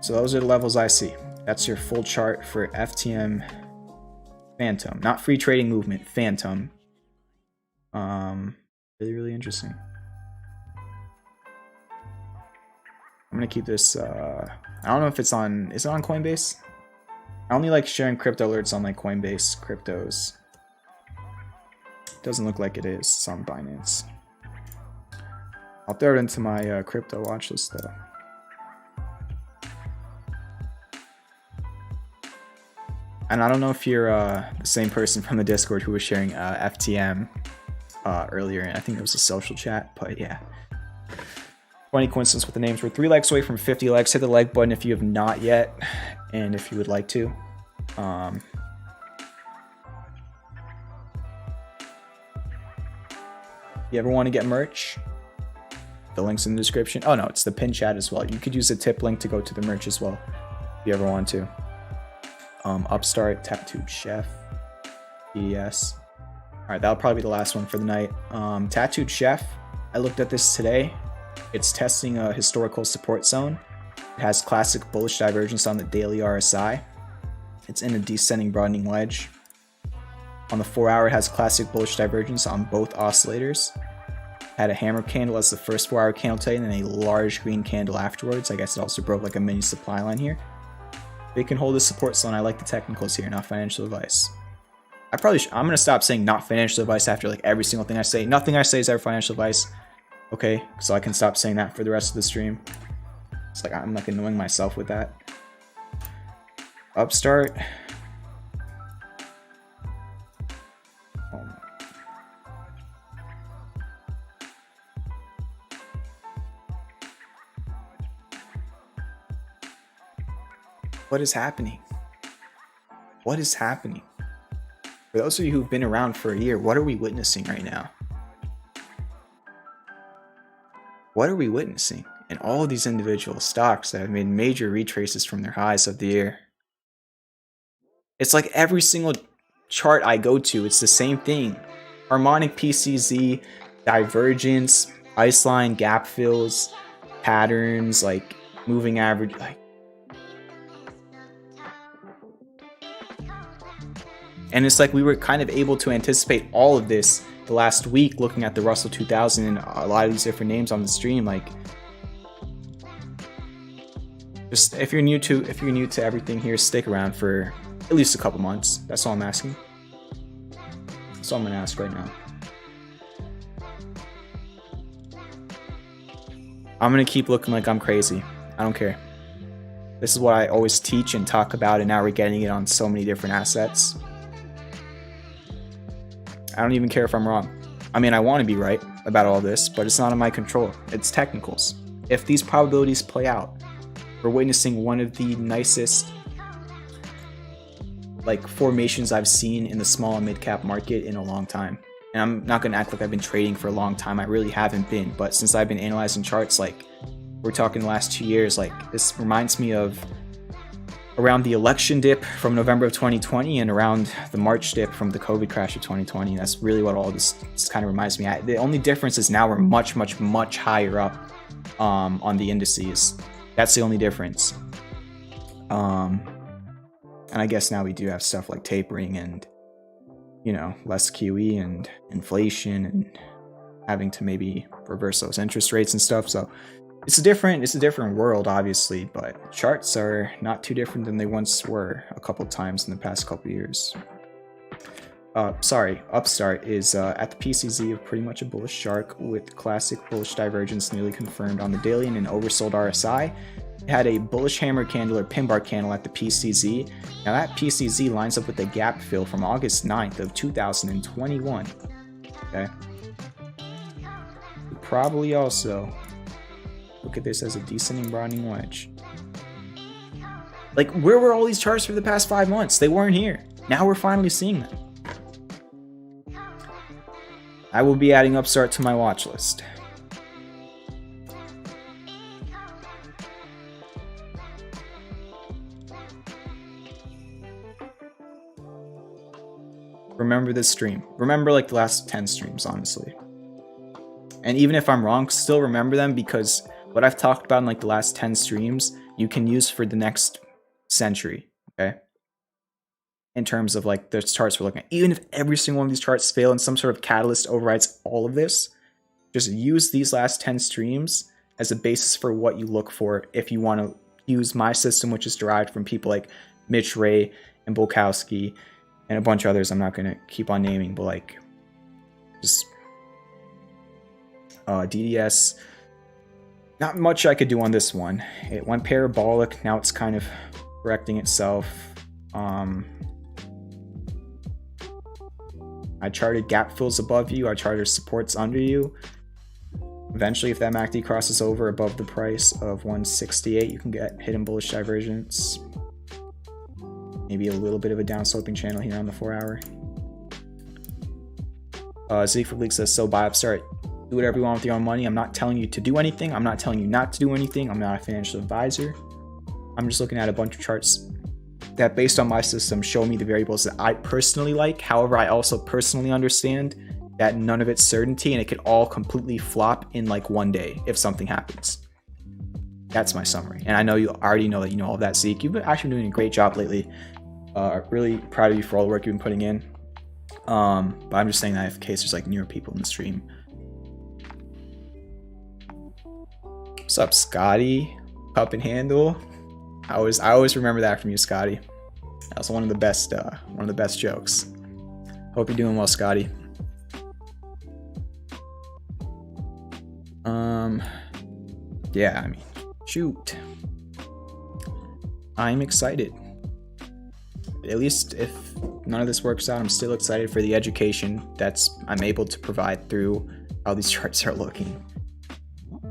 So those are the levels I see. That's your full chart for FTM Phantom, not free trading movement, Phantom. Really interesting. I'm gonna keep this. I don't know if it's on. Is it on Coinbase? I only like sharing crypto alerts on like Coinbase cryptos. Doesn't look like it is. It's on Binance. I'll throw it into my crypto watch list though. And I don't know if you're the same person from the Discord who was sharing FTM earlier. I think it was a social chat, but yeah. Funny coincidence with the names. We're 3 likes away from 50 likes. Hit the like button if you have not yet, and if you would like to. You ever want to get merch? The link's in the description. Oh no, it's the pin chat as well. You could use the tip link to go to the merch as well, if you ever want to. Upstart, Tattooed Chef, EDS. All right, that'll probably be the last one for the night. Tattooed Chef, I looked at this today. It's testing a historical support zone. It has classic bullish divergence on the daily RSI. It's in a descending broadening wedge. On the 4-hour, it has classic bullish divergence on both oscillators. Had a hammer candle as the first 4-hour candle today, and then a large green candle afterwards. I guess it also broke like a mini supply line here. They can hold the support zone. I like the technicals here, not financial advice. I'm gonna stop saying not financial advice after like every single thing I say. Nothing I say is ever financial advice. Okay, so I can stop saying that for the rest of the stream. It's like I'm like annoying myself with that. Upstart. What is happening? What is happening? For those of you who've been around for a year, what are we witnessing right now? What are we witnessing in all of these individual stocks that have made major retraces from their highs of the year? It's like every single chart I go to, it's the same thing. Harmonic PCZ, divergence, ice line, gap fills, patterns, like moving average, like. And it's like we were kind of able to anticipate all of this the last week, looking at the Russell 2000 and a lot of these different names on the stream. Like, just if you're new to everything here, stick around for at least a couple months. That's all I'm asking. That's all I'm gonna ask right now. I'm gonna keep looking like I'm crazy. I don't care. This is what I always teach and talk about, and now we're getting it on so many different assets. I don't even care if I'm wrong. I mean, I want to be right about all this, but it's not in my control. It's technicals. If these probabilities play out, we're witnessing one of the nicest like formations I've seen in the small and mid-cap market in a long time. And I'm not going to act like I've been trading for a long time. I really haven't been. But since I've been analyzing charts, like we're talking the last 2 years, like this reminds me of around the election dip from November of 2020 and around the March dip from the COVID crash of 2020. That's really what all this kind of reminds me. The only difference is now we're much higher up on the indices. That's the only difference. And I guess now we do have stuff like tapering and you know, less QE and inflation and having to maybe reverse those interest rates and stuff. So it's a different world, obviously, but charts are not too different than they once were a couple times in the past couple years. Upstart is at the PCZ of pretty much a bullish shark with classic bullish divergence nearly confirmed on the daily and an oversold RSI. It had a bullish hammer candle or pin bar candle at the PCZ. Now that PCZ lines up with the gap fill from August 9th of 2021. Okay. Probably also look at this as a descending broadening wedge. Like, where were all these charts for the past 5 months? They weren't here. Now we're finally seeing them. I will be adding Upstart to my watch list. Remember this stream. Remember like the last 10 streams, honestly. And even if I'm wrong, still remember them, because what I've talked about in like the last 10 streams, you can use for the next century, okay? In terms of like the charts we're looking at. Even if every single one of these charts fail and some sort of catalyst overrides all of this, just use these last 10 streams as a basis for what you look for if you want to use my system, which is derived from people like Mitch Ray and Bulkowski and a bunch of others I'm not going to keep on naming, but like just DDS. Not much I could do on this one. It went parabolic. Now it's kind of correcting itself. I charted gap fills above you. I charted supports under you. Eventually, if that MACD crosses over above the price of 168, you can get hidden bullish divergence. Maybe a little bit of a downsloping channel here on the 4 hour. Siegfried League says, so buy Upstart. Do whatever you want with your own money. I'm not telling you to do anything. I'm not telling you not to do anything. I'm not a financial advisor. I'm just looking at a bunch of charts that, based on my system, show me the variables that I personally like. However, I also personally understand that none of it's certainty and it could all completely flop in like one day if something happens. That's my summary. And I know you already know that you know all of that, Zeke. You've been actually doing a great job lately. Really proud of you for all the work you've been putting in. But I'm just saying that in case there's like newer people in the stream. What's up, Scotty? Cup and handle. I always remember that from you, Scotty. That was one of the best jokes. Hope you're doing well, Scotty. Yeah, I mean, shoot. I'm excited. At least if none of this works out, I'm still excited for the education I'm able to provide through how these charts are looking.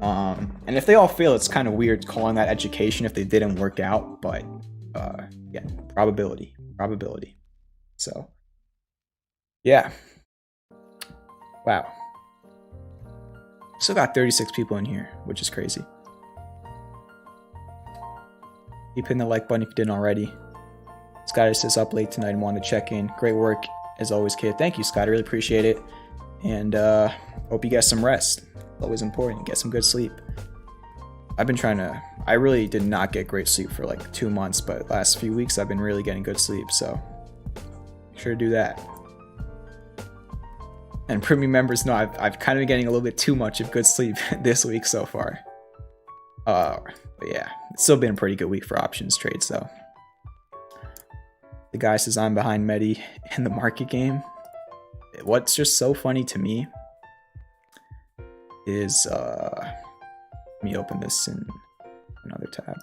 And if they all fail, it's kind of weird calling that education if they didn't work out, but again, probability. So yeah. Wow. Still got 36 people in here, which is crazy. Keep hitting the like button if you didn't already. Scotty says up late tonight and wanted to check in. Great work as always, kid. Thank you, Scotty. Really appreciate it. And hope you get some rest. Always important. Get some good sleep. I really did not get great sleep for like 2 months, but the last few weeks I've been really getting good sleep, so make sure to do that. And premium members know I've kind of been getting a little bit too much of good sleep this week so far. But yeah, it's still been a pretty good week for options trades though. The guy says I'm behind Medi in the market game. What's just so funny to me is let me open this in another tab.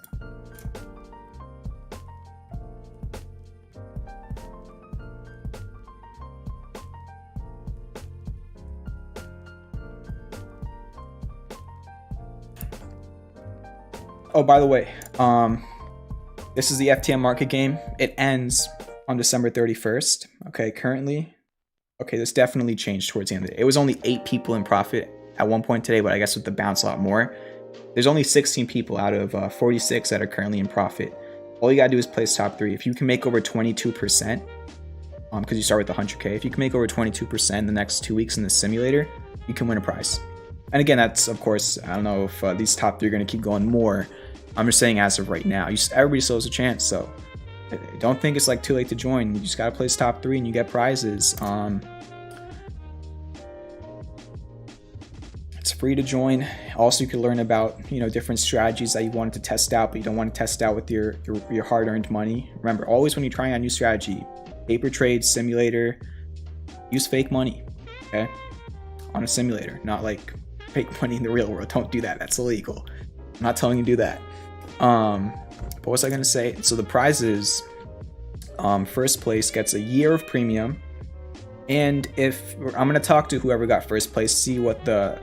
Oh, by the way, this is the FTM market game. It ends on December 31st. Okay, currently. Okay, this definitely changed towards the end of the day. It was only 8 people in profit at one point today, but I guess with the bounce a lot more. There's only 16 people out of 46 that are currently in profit. All you gotta do is place top 3. If you can make over 22%, because you start with 100K, if you can make over 22% in the next 2 weeks in the simulator, you can win a prize. And again, that's, of course, I don't know if these top 3 are gonna keep going more. I'm just saying as of right now, everybody still has a chance, so don't think it's like too late to join. You just gotta place top 3 and you get prizes. It's free to join. Also, you can learn about, you know, different strategies that you wanted to test out, but you don't want to test out with your hard-earned money. Remember, always when you're trying a new strategy, paper trade, simulator, use fake money, okay? On a simulator, not like fake money in the real world. Don't do that. That's illegal. I'm not telling you to do that. But what was I gonna say? So the prizes, first place gets a year of premium, and if I'm gonna talk to whoever got first place, see what the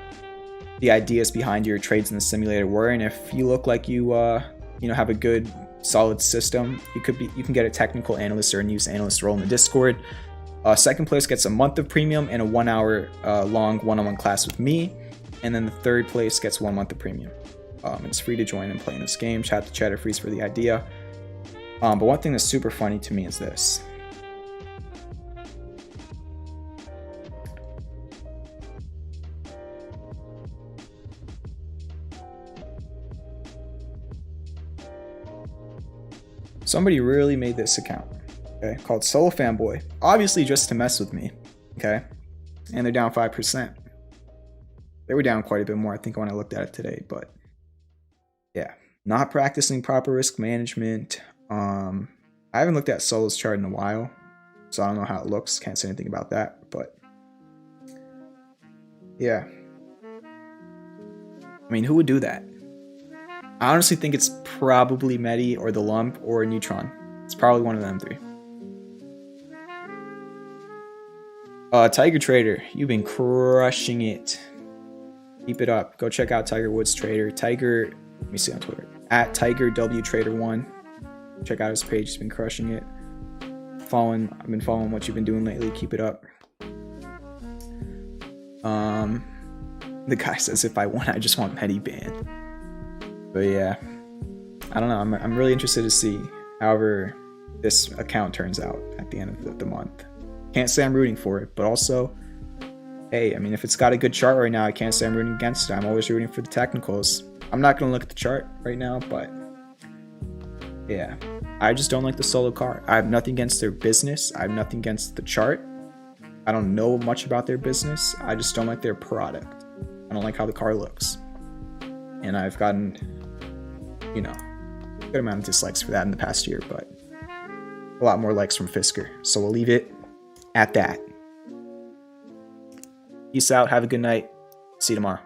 ideas behind your trades in the simulator were, and if you look like you know, have a good solid system, you can get a technical analyst or a news analyst role in the Discord. Second place gets a month of premium and a 1 hour long one-on-one class with me, and then the third place gets 1 month of premium. It's free to join and play in this game. Shout out to Cheddar Freeze for the idea. But one thing that's super funny to me is this. Somebody really made this account, okay, called Solo Fanboy, obviously just to mess with me, okay, and they're down 5%. They were down quite a bit more, I think, when I looked at it today, but yeah, not practicing proper risk management. I haven't looked at Solo's chart in a while, so I don't know how it looks, can't say anything about that, but yeah. I mean, who would do that? I honestly think it's probably Medi or the Lump or Neutron. It's probably one of them 3. Tiger Trader, you've been crushing it. Keep it up. Go check out Tiger Woods Trader. Tiger, let me see on Twitter, at Tiger W Trader 1. Check out his page. He's been crushing it. I've been following what you've been doing lately. Keep it up. The guy says, if I won, I just want Medi banned. But yeah, I don't know. I'm really interested to see however this account turns out at the end of the month. Can't say I'm rooting for it, but also, hey, I mean, if it's got a good chart right now, I can't say I'm rooting against it. I'm always rooting for the technicals. I'm not going to look at the chart right now, but yeah, I just don't like the Solo car. I have nothing against their business. I have nothing against the chart. I don't know much about their business. I just don't like their product. I don't like how the car looks. And I've gotten, you know, a good amount of dislikes for that in the past year, but a lot more likes from Fisker. So we'll leave it at that. Peace out. Have a good night. See you tomorrow.